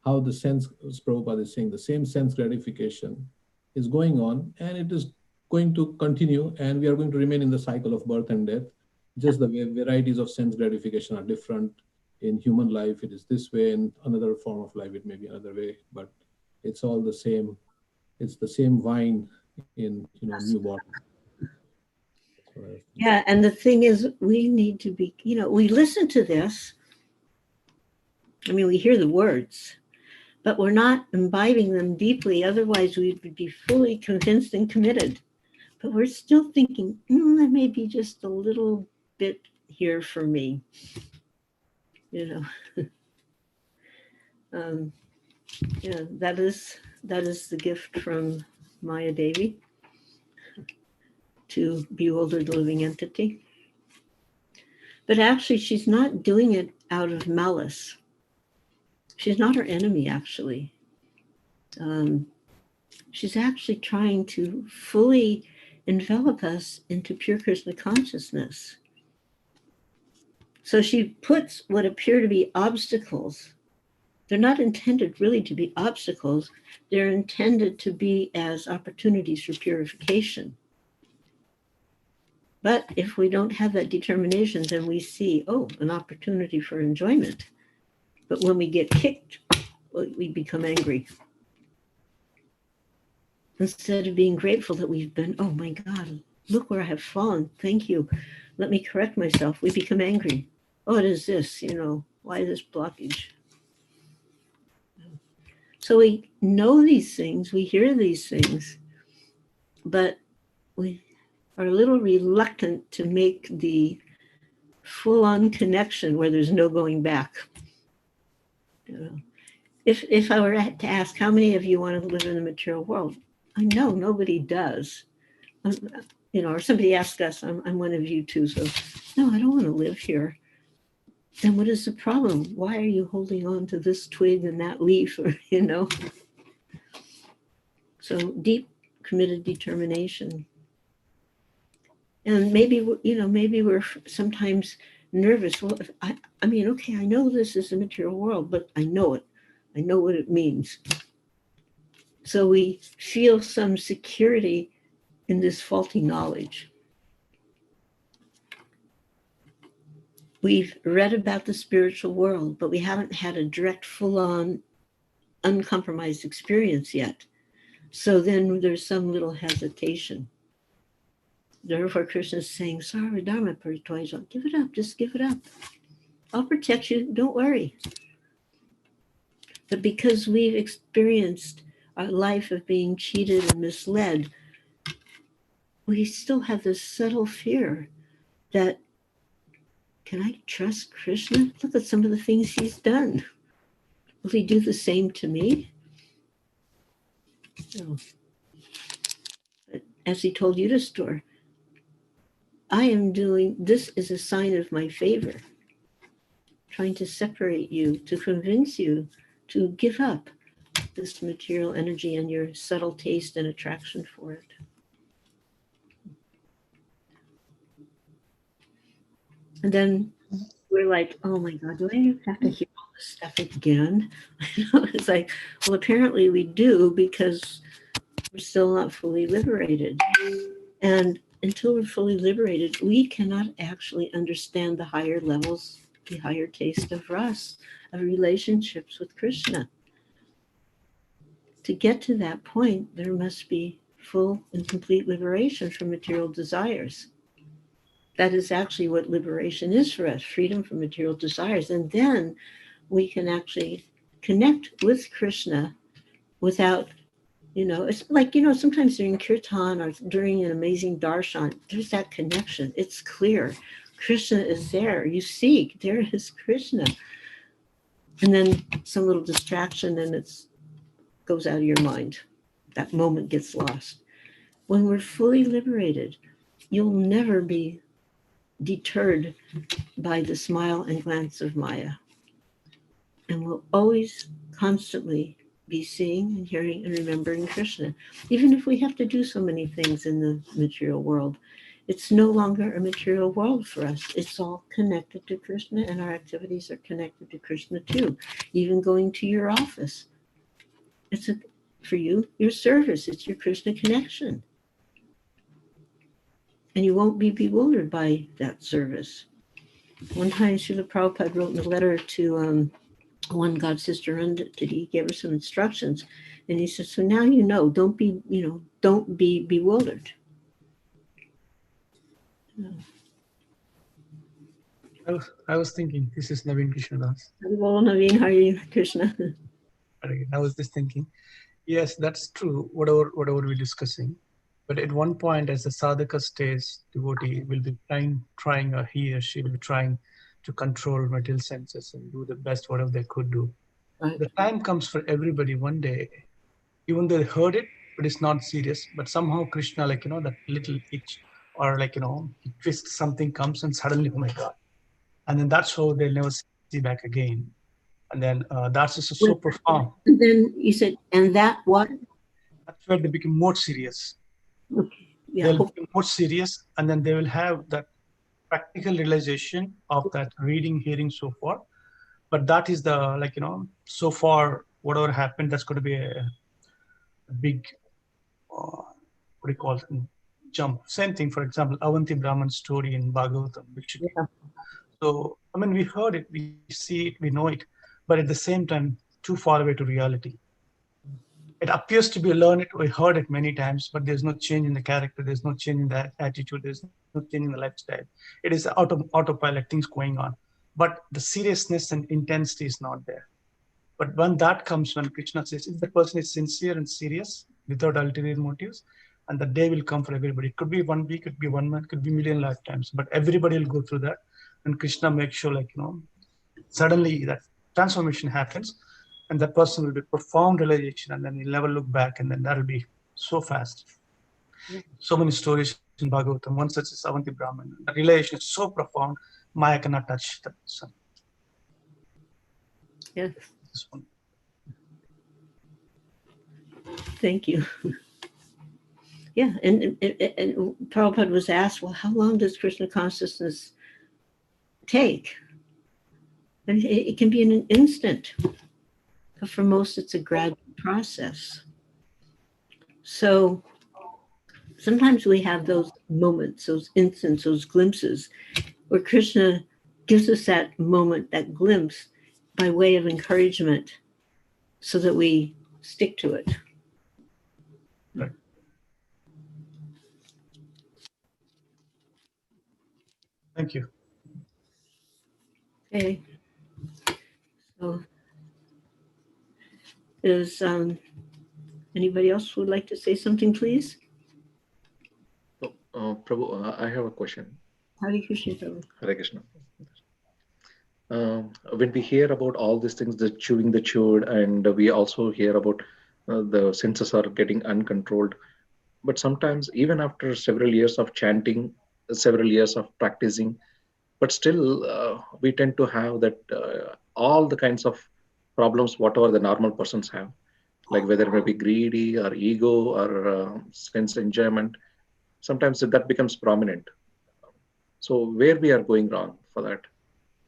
how the sense, as Prabhupada is saying, the same sense gratification is going on and it is going to continue, and we are going to remain in the cycle of birth and death. Just the varieties of sense gratification are different. In human life, it is this way. In another form of life, it may be another way, but it's all the same. It's the same wine in new bottle. Yeah, and the thing is, we need to be, we listen to this. I mean, we hear the words, but we're not imbibing them deeply. Otherwise, we would be fully convinced and committed. But we're still thinking, there may be just a little bit here for me. Yeah, that is the gift from Maya Devi to bewilder the living entity. But actually, she's not doing it out of malice. She's not our enemy, actually. She's actually trying to fully envelop us into pure Krishna consciousness. So she puts what appear to be obstacles. They're not intended really to be obstacles. They're intended to be as opportunities for purification. But if we don't have that determination, then we see, an opportunity for enjoyment. But when we get kicked, we become angry. Instead of being grateful that we've been, oh my God, look where I have fallen. Thank you. Let me correct myself. We become angry. Oh, it is this, why this blockage? So we know these things, we hear these things, but we are a little reluctant to make the full-on connection where there's no going back. If I were to ask how many of you want to live in the material world, I know nobody does. Or somebody asks us, I'm one of you too, so no, I don't want to live here. Then what is the problem? Why are you holding on to this twig and that leaf, or So deep committed determination. And maybe we're sometimes nervous. Well, I know this is the material world, but I know it. I know what it means. So we feel some security in this faulty knowledge. We've read about the spiritual world, but we haven't had a direct, full-on, uncompromised experience yet. So then there's some little hesitation. Therefore, Krishna is saying, Sarva Dharma Parityaja, give it up, just give it up. I'll protect you, don't worry. But because we've experienced our life of being cheated and misled, we still have this subtle fear that, can I trust Krishna? Look at some of the things he's done. Will he do the same to me? No. as he told you to store, I am doing, this is a sign of my favor, trying to separate you, to convince you to give up this material energy and your subtle taste and attraction for it. And then we're like, oh my God, do I have to hear all this stuff again? It's like, well, apparently we do, because we're still not fully liberated. And until we're fully liberated, we cannot actually understand the higher levels, the higher taste of rasa, of relationships with Krishna. To get to that point, there must be full and complete liberation from material desires. That is actually what liberation is for us, freedom from material desires. And then we can actually connect with Krishna without, it's like, sometimes during kirtan or during an amazing darshan, there's that connection. It's clear. Krishna is there. You seek, there is Krishna. And then some little distraction and it's goes out of your mind. That moment gets lost. When we're fully liberated, you'll never be deterred by the smile and glance of Maya. And we'll always constantly be seeing and hearing and remembering Krishna. Even if we have to do so many things in the material world, it's no longer a material world for us. It's all connected to Krishna, and our activities are connected to Krishna too. Even going to your office, it's for you, your service, it's your Krishna connection. And you won't be bewildered by that service. One time, Srila Prabhupada wrote in a letter to one God Sister Arundhati, he gave her some instructions, and he said, so now don't be bewildered. I was thinking, this is Naveen Krishnadas. Well, Naveen, how are you, Krishna? I was just thinking, yes, that's true, whatever we're discussing. But at one point, as the sadhaka stays, devotee will be trying, or he or she will be trying to control material senses and do the best whatever they could do. Right. The time comes for everybody one day, even though they heard it, but it's not serious. But somehow Krishna, that little itch, or he twists, something comes and suddenly, oh my God. And then that's how they'll never see back again. And then that's just so profound. And then you said, and that what? That's where they become more serious. Okay. Yeah. They'll become more serious, and then they will have that practical realization of that reading, hearing, so forth. But that is the, so far, whatever happened, that's going to be a big, what do you call it, jump. Same thing, for example, Avanti Brahman's story in Bhagavatam. Yeah. So, we heard it, we see it, we know it, but at the same time, too far away to reality. It appears to be learned, we heard it many times, but there's no change in the character, there's no change in the attitude, there's no change in the lifestyle. It is autopilot, things going on. But the seriousness and intensity is not there. But when that comes, when Krishna says, if the person is sincere and serious, without ulterior motives, and the day will come for everybody. It could be 1 week, it could be 1 month, it could be 1,000,000 lifetimes, but everybody will go through that. And Krishna makes sure, suddenly that transformation happens, and that person will be profound realization, and then he'll never look back, and then that'll be so fast. So many stories in Bhagavatam. One such is Avanti Brahman. The realization is so profound, Maya cannot touch the person. Yes. This one. Thank you. Yeah, and Prabhupada was asked, well, how long does Krishna consciousness take? And it can be in an instant. But for most, it's a gradual process. So sometimes we have those moments, those instants, those glimpses, where Krishna gives us that moment, that glimpse, by way of encouragement, so that we stick to it. Right. Thank you. Okay. So is anybody else would like to say something, please? Prabhu, I have a question. Hare Krishna, Prabhu. Hare Krishna. When we hear about all these things, the chewing the chewed, and we also hear about the senses are getting uncontrolled. But sometimes, even after several years of chanting, several years of practicing, but still we tend to have that all the kinds of problems, whatever the normal persons have, like whether it may be greedy or ego or sense enjoyment. Sometimes that becomes prominent. So where we are going wrong for that?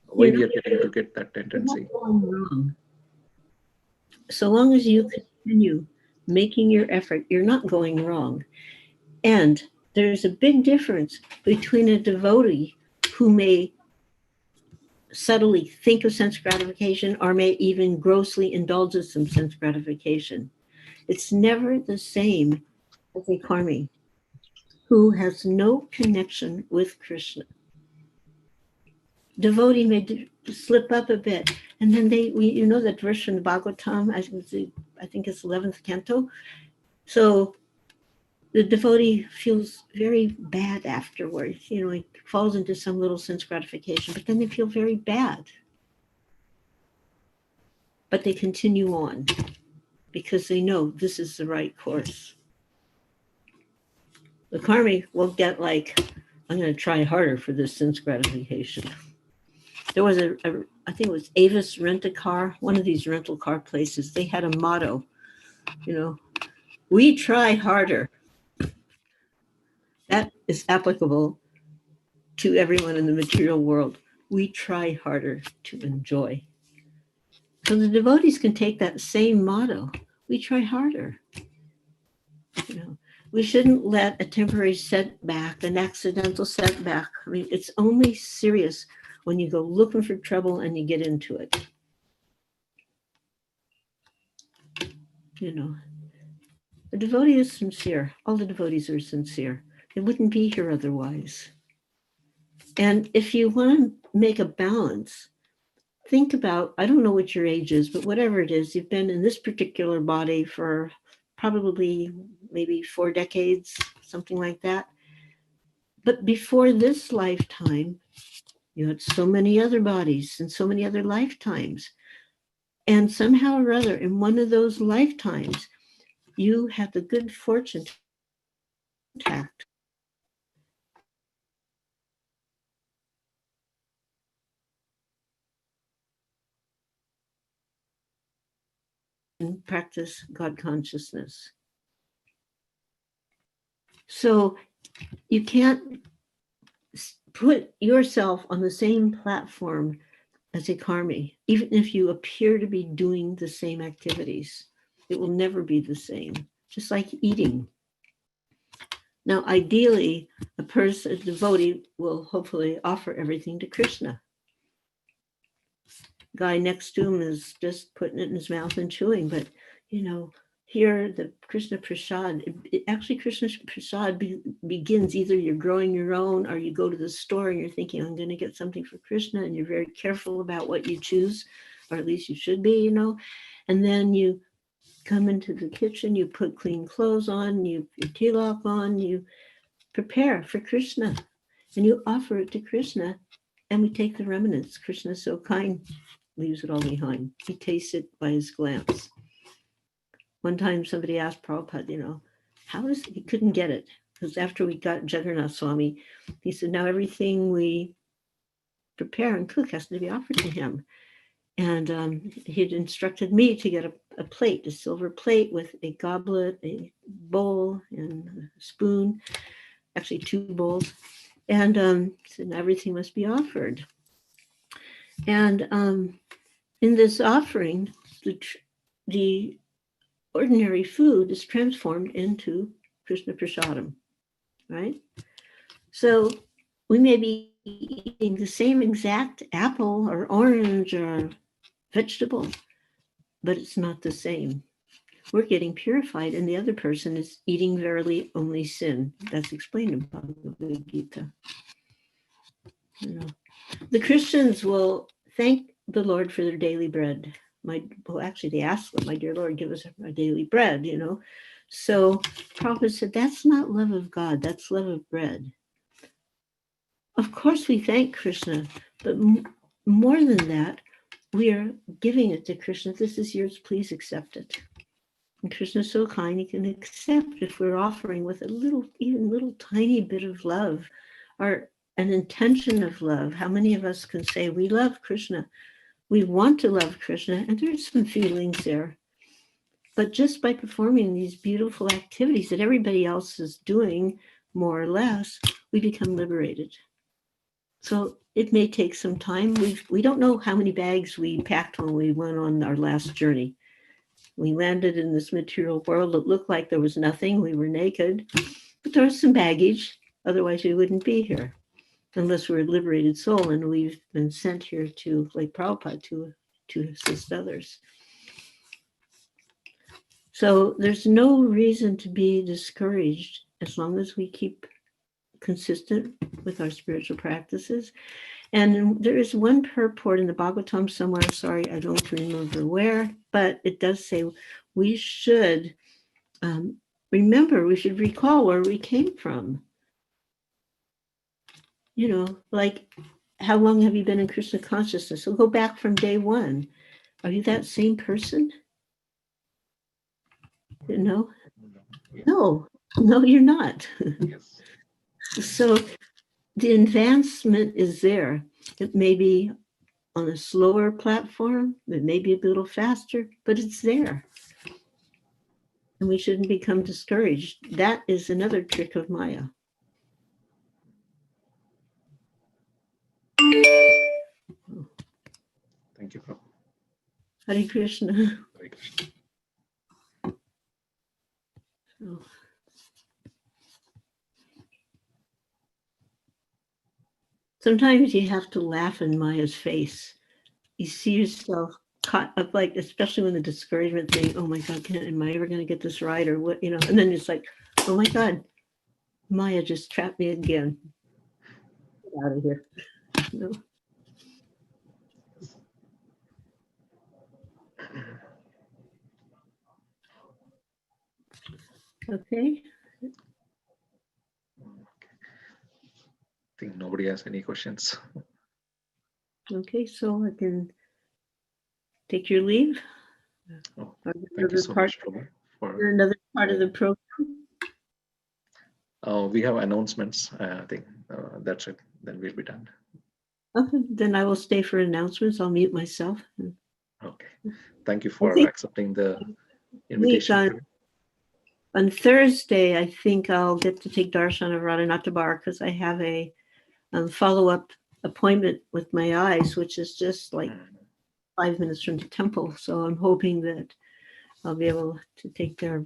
Why You're we not, are getting to get that you're not tendency? going wrong. So long as you continue making your effort, you're not going wrong. And there's a big difference between a devotee who may subtly think of sense gratification or may even grossly indulge in some sense gratification. It's never the same as a karmi who has no connection with Krishna. Devotee may slip up a bit, and then you know that verse from the Bhagavatam, I think it's 11th canto. So the devotee feels very bad afterwards. You know, he falls into some little sense gratification, but then they feel very bad. But they continue on because they know this is the right course. The karmi will get like, I'm going to try harder for this sense gratification. There was I think it was Avis Rent-A-Car, one of these rental car places. They had a motto, you know, we try harder. That is applicable to everyone in the material world. We try harder to enjoy. So the devotees can take that same motto. We try harder. You know, we shouldn't let a temporary setback, an accidental setback. I mean, it's only serious when you go looking for trouble and you get into it. You know, the devotee is sincere. All the devotees are sincere. They wouldn't be here otherwise. And if you want to make a balance, think about, I don't know what your age is, but whatever it is, you've been in this particular body for probably maybe 4 decades, something like that. But before this lifetime, you had so many other bodies and so many other lifetimes. And somehow or other, in one of those lifetimes, you had the good fortune to contact and practice God consciousness. So you can't put yourself on the same platform as a karmi, even if you appear to be doing the same activities. It will never be the same, just like eating. Now, ideally, a devotee will hopefully offer everything to Krishna. Guy next to him is just putting it in his mouth and chewing, but you know, here the Krishna Prasad, actually Krishna Prasad begins either you're growing your own or you go to the store and you're thinking, I'm going to get something for Krishna, and you're very careful about what you choose, or at least you should be, you know, and then you come into the kitchen, you put clean clothes on, you put tilak on, you prepare for Krishna, and you offer it to Krishna, and we take the remnants. Krishna is so kind, leaves it all behind. He tastes it by his glance. One time somebody asked Prabhupada, you know, he couldn't get it. Because after we got Jagannath Swami, he said, now everything we prepare and cook has to be offered to him. And he'd instructed me to get a plate, a silver plate with a goblet, a bowl, and a spoon, actually 2 bowls. And said everything must be offered. And in this offering, the ordinary food is transformed into Krishna Prasadam, right? So we may be eating the same exact apple or orange or vegetable, but it's not the same. We're getting purified, and the other person is eating verily only sin. That's explained in Bhagavad Gita. You know, the Christians will thank the Lord for their daily bread. Actually, they ask them, my dear Lord, give us our daily bread, you know. So Prabhupada said, that's not love of God, that's love of bread. Of course, we thank Krishna, but more than that, we are giving it to Krishna. This is yours, please accept it. And Krishna's so kind, he can accept if we're offering with a little, even little tiny bit of love, or an intention of love. How many of us can say we love Krishna? We want to love Krishna, and there's some feelings there. But just by performing these beautiful activities that everybody else is doing, more or less, we become liberated. So it may take some time. We don't know how many bags we packed when we went on our last journey. We landed in this material world. It looked like there was nothing. We were naked, but there was some baggage. Otherwise, we wouldn't be here unless we're a liberated soul, and we've been sent here to, like Prabhupada, to assist others. So there's no reason to be discouraged as long as we keep consistent with our spiritual practices. And there is one purport in the Bhagavatam somewhere, sorry, I don't remember where, but it does say we should remember, we should recall where we came from. You know, like, how long have you been in Krishna consciousness? So go back from day one. Are you that same person? You know? No, you're not. Yes. So the advancement is there. It may be on a slower platform, it may be a little faster, but it's there. And we shouldn't become discouraged. That is another trick of Maya. Thank you, Prabhu. Hare Krishna. Hare Krishna. So, sometimes you have to laugh in Maya's face. You see yourself caught up, like, especially when the discouragement thing, oh my God, am I ever going to get this right? Or what, you know, and then it's like, oh my God, Maya just trapped me again. Get out of here. You know? Okay. I think nobody has any questions. Okay, so I can take your leave. Oh, Or thank you so much, Prabhu. For another part of the program. we have announcements. I think that's it. Then we'll be done. Okay, then I will stay for announcements. I'll mute myself. Okay. Thank you for think- accepting the invitation. On Thursday, I think I'll get to take darshan of Radhanath Bar because I have a follow-up appointment with my eyes, which is just like 5 minutes from the temple. So I'm hoping that I'll be able to take their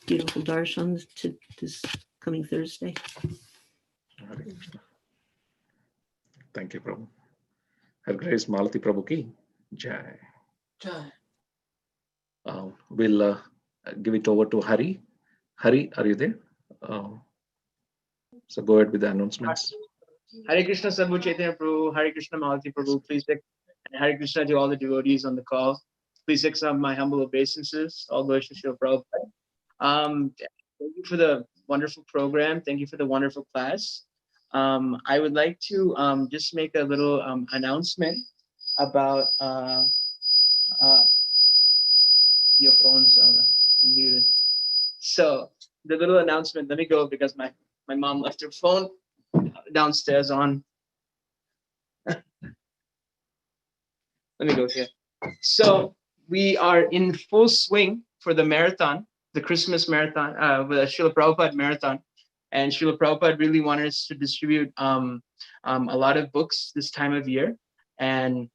beautiful darshans to this coming Thursday. Hare Krishna. Thank you, Prabhu. Her Grace Malati Prabhu ki Jai. Jai. We'll give it over to Hari. Hari, are you there? So go ahead with the announcements. Hare Krishna Sadhu Chaitanya Prabhu, Hare Krishna Malati Prabhu, please take, and Hare Krishna to all the devotees on the call. Please accept my humble obeisances. All glories to Srila Prabhupada. Thank you for the wonderful program. Thank you for the wonderful class. I would like to just make a little announcement about your phone's muted. So the little announcement, let me go because my mom left her phone downstairs on. Let me go here. So we are in full swing for the marathon, the Christmas marathon, with a Srila Prabhupada marathon. And Srila Prabhupada really wanted us to distribute a lot of books this time of year. And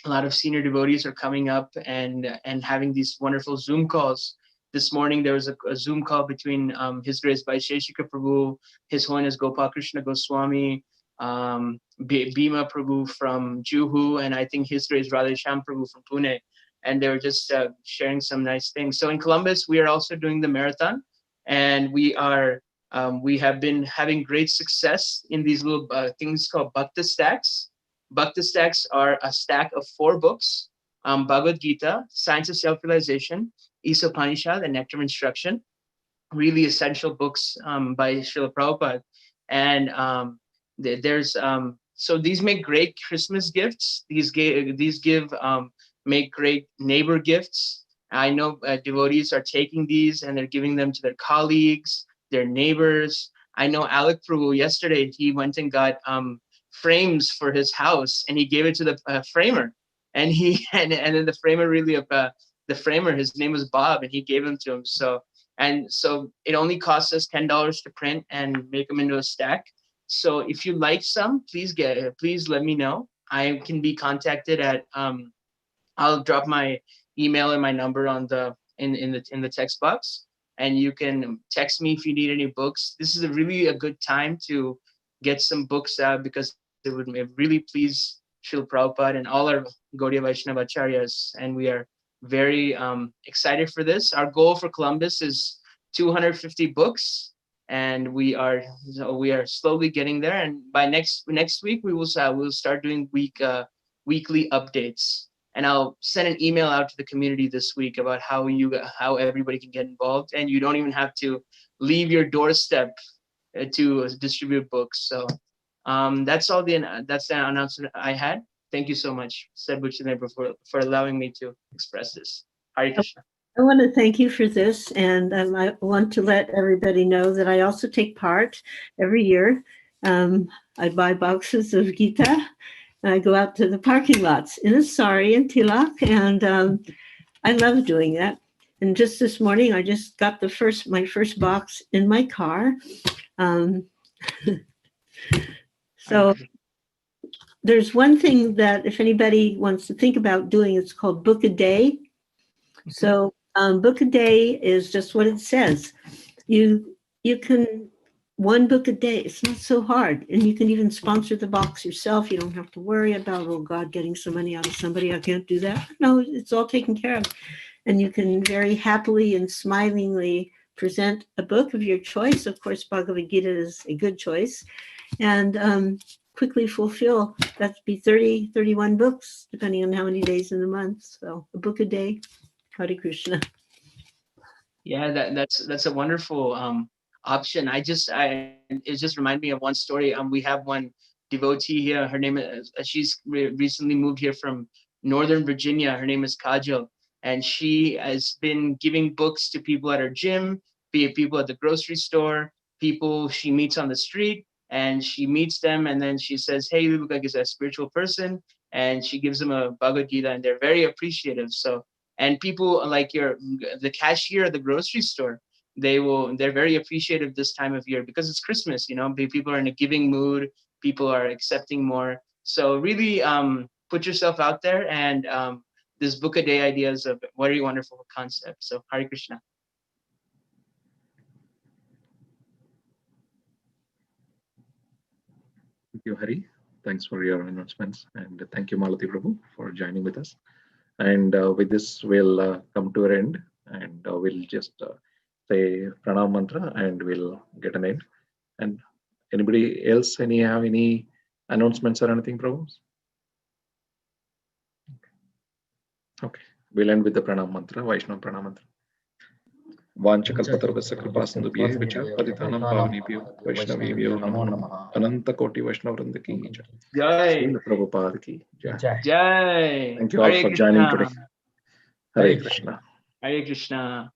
a lot of senior devotees are coming up and having these wonderful Zoom calls. This morning, there was a Zoom call between His Grace Vaisheshika Prabhu, His Holiness Gopal Krishna Goswami, Bhima Prabhu from Juhu, and I think His Grace Radhesham Prabhu from Pune. And they were just sharing some nice things. So in Columbus, we are also doing the marathon, and we have been having great success in these little things called Bhakta Stacks. Bhakta Stacks are a stack of 4 books, Bhagavad Gita, Science of Self-Realization, Isa-Upanishad, and Nectar of Instruction, really essential books by Srila Prabhupada. And so these make great Christmas gifts. These give make great neighbor gifts. I know devotees are taking these and they're giving them to their colleagues, their neighbors. I know Alec Prabhu yesterday, he went and got frames for his house and he gave it to the framer. And and then the framer the framer, his name was Bob, and he gave them to him. So it only costs us $10 to print and make them into a stack. So if you like some, please let me know. I can be contacted at I'll drop my email and my number on in the text box, and you can text me if you need any books. This is really a good time to get some books out because it would really please Srila Prabhupada and all our Gaudiya Vaishnava Acharyas, and we are very excited for this. Our goal for Columbus is 250 books, and we are slowly getting there. And by next week we will start doing weekly updates. And I'll send an email out to the community this week about how everybody can get involved, and you don't even have to leave your doorstep to distribute books. So that's the announcement I had. Thank you so much, Sadbuchanebra, for allowing me to express this. Hare Krishna. I want to thank you for this, and I want to let everybody know that I also take part every year. I buy boxes of Gita. I go out to the parking lots in a sari and tilak, and I love doing that. And just this morning, I just got my first box in my car. So there's one thing that if anybody wants to think about doing, it's called book a day. So book a day is just what it says. You can one book a day. It's not so hard. And you can even sponsor the box yourself. You don't have to worry about, oh God, getting some money out of somebody. I can't do that. No, it's all taken care of. And you can very happily and smilingly present a book of your choice. Of course, Bhagavad Gita is a good choice. And quickly fulfill, that'd be 30, 31 books, depending on how many days in the month. So a book a day. Hare Krishna. Yeah, that's a wonderful option. It just reminded me of one story. We have one devotee here. Her name is she's recently moved here from Northern Virginia. Her name is Kajal, and she has been giving books to people at her gym, be it people at the grocery store, people she meets on the street, and she meets them, and then she says, "Hey, you look like a spiritual person," and she gives them a Bhagavad Gita, and they're very appreciative. So. And people like the cashier at the grocery store, they're very appreciative this time of year because it's Christmas, people are in a giving mood, people are accepting more. So really put yourself out there, and this book a day idea is a very wonderful concept. So Hare Krishna. Thank you, Hari. Thanks for your announcements, and thank you, Malati Prabhu, for joining with us. And with this, we'll come to an end, and we'll just say Pranam Mantra, and we'll get an end. And anybody else, have any announcements or anything, Prabhu? Okay, we'll end with the Pranam Mantra, Vaishnava Pranam Mantra. Vanchakalpatarvasya kripasindubhyesh vicha patitanam pavanebhyo Vaishnavebhyo namo namaha. Ananta Koti Vaishnavvrinda ki jai. Jai. Srila Prabhupada ki jai. Jai. Thank you all for joining today. Hare Krishna. Hare Krishna.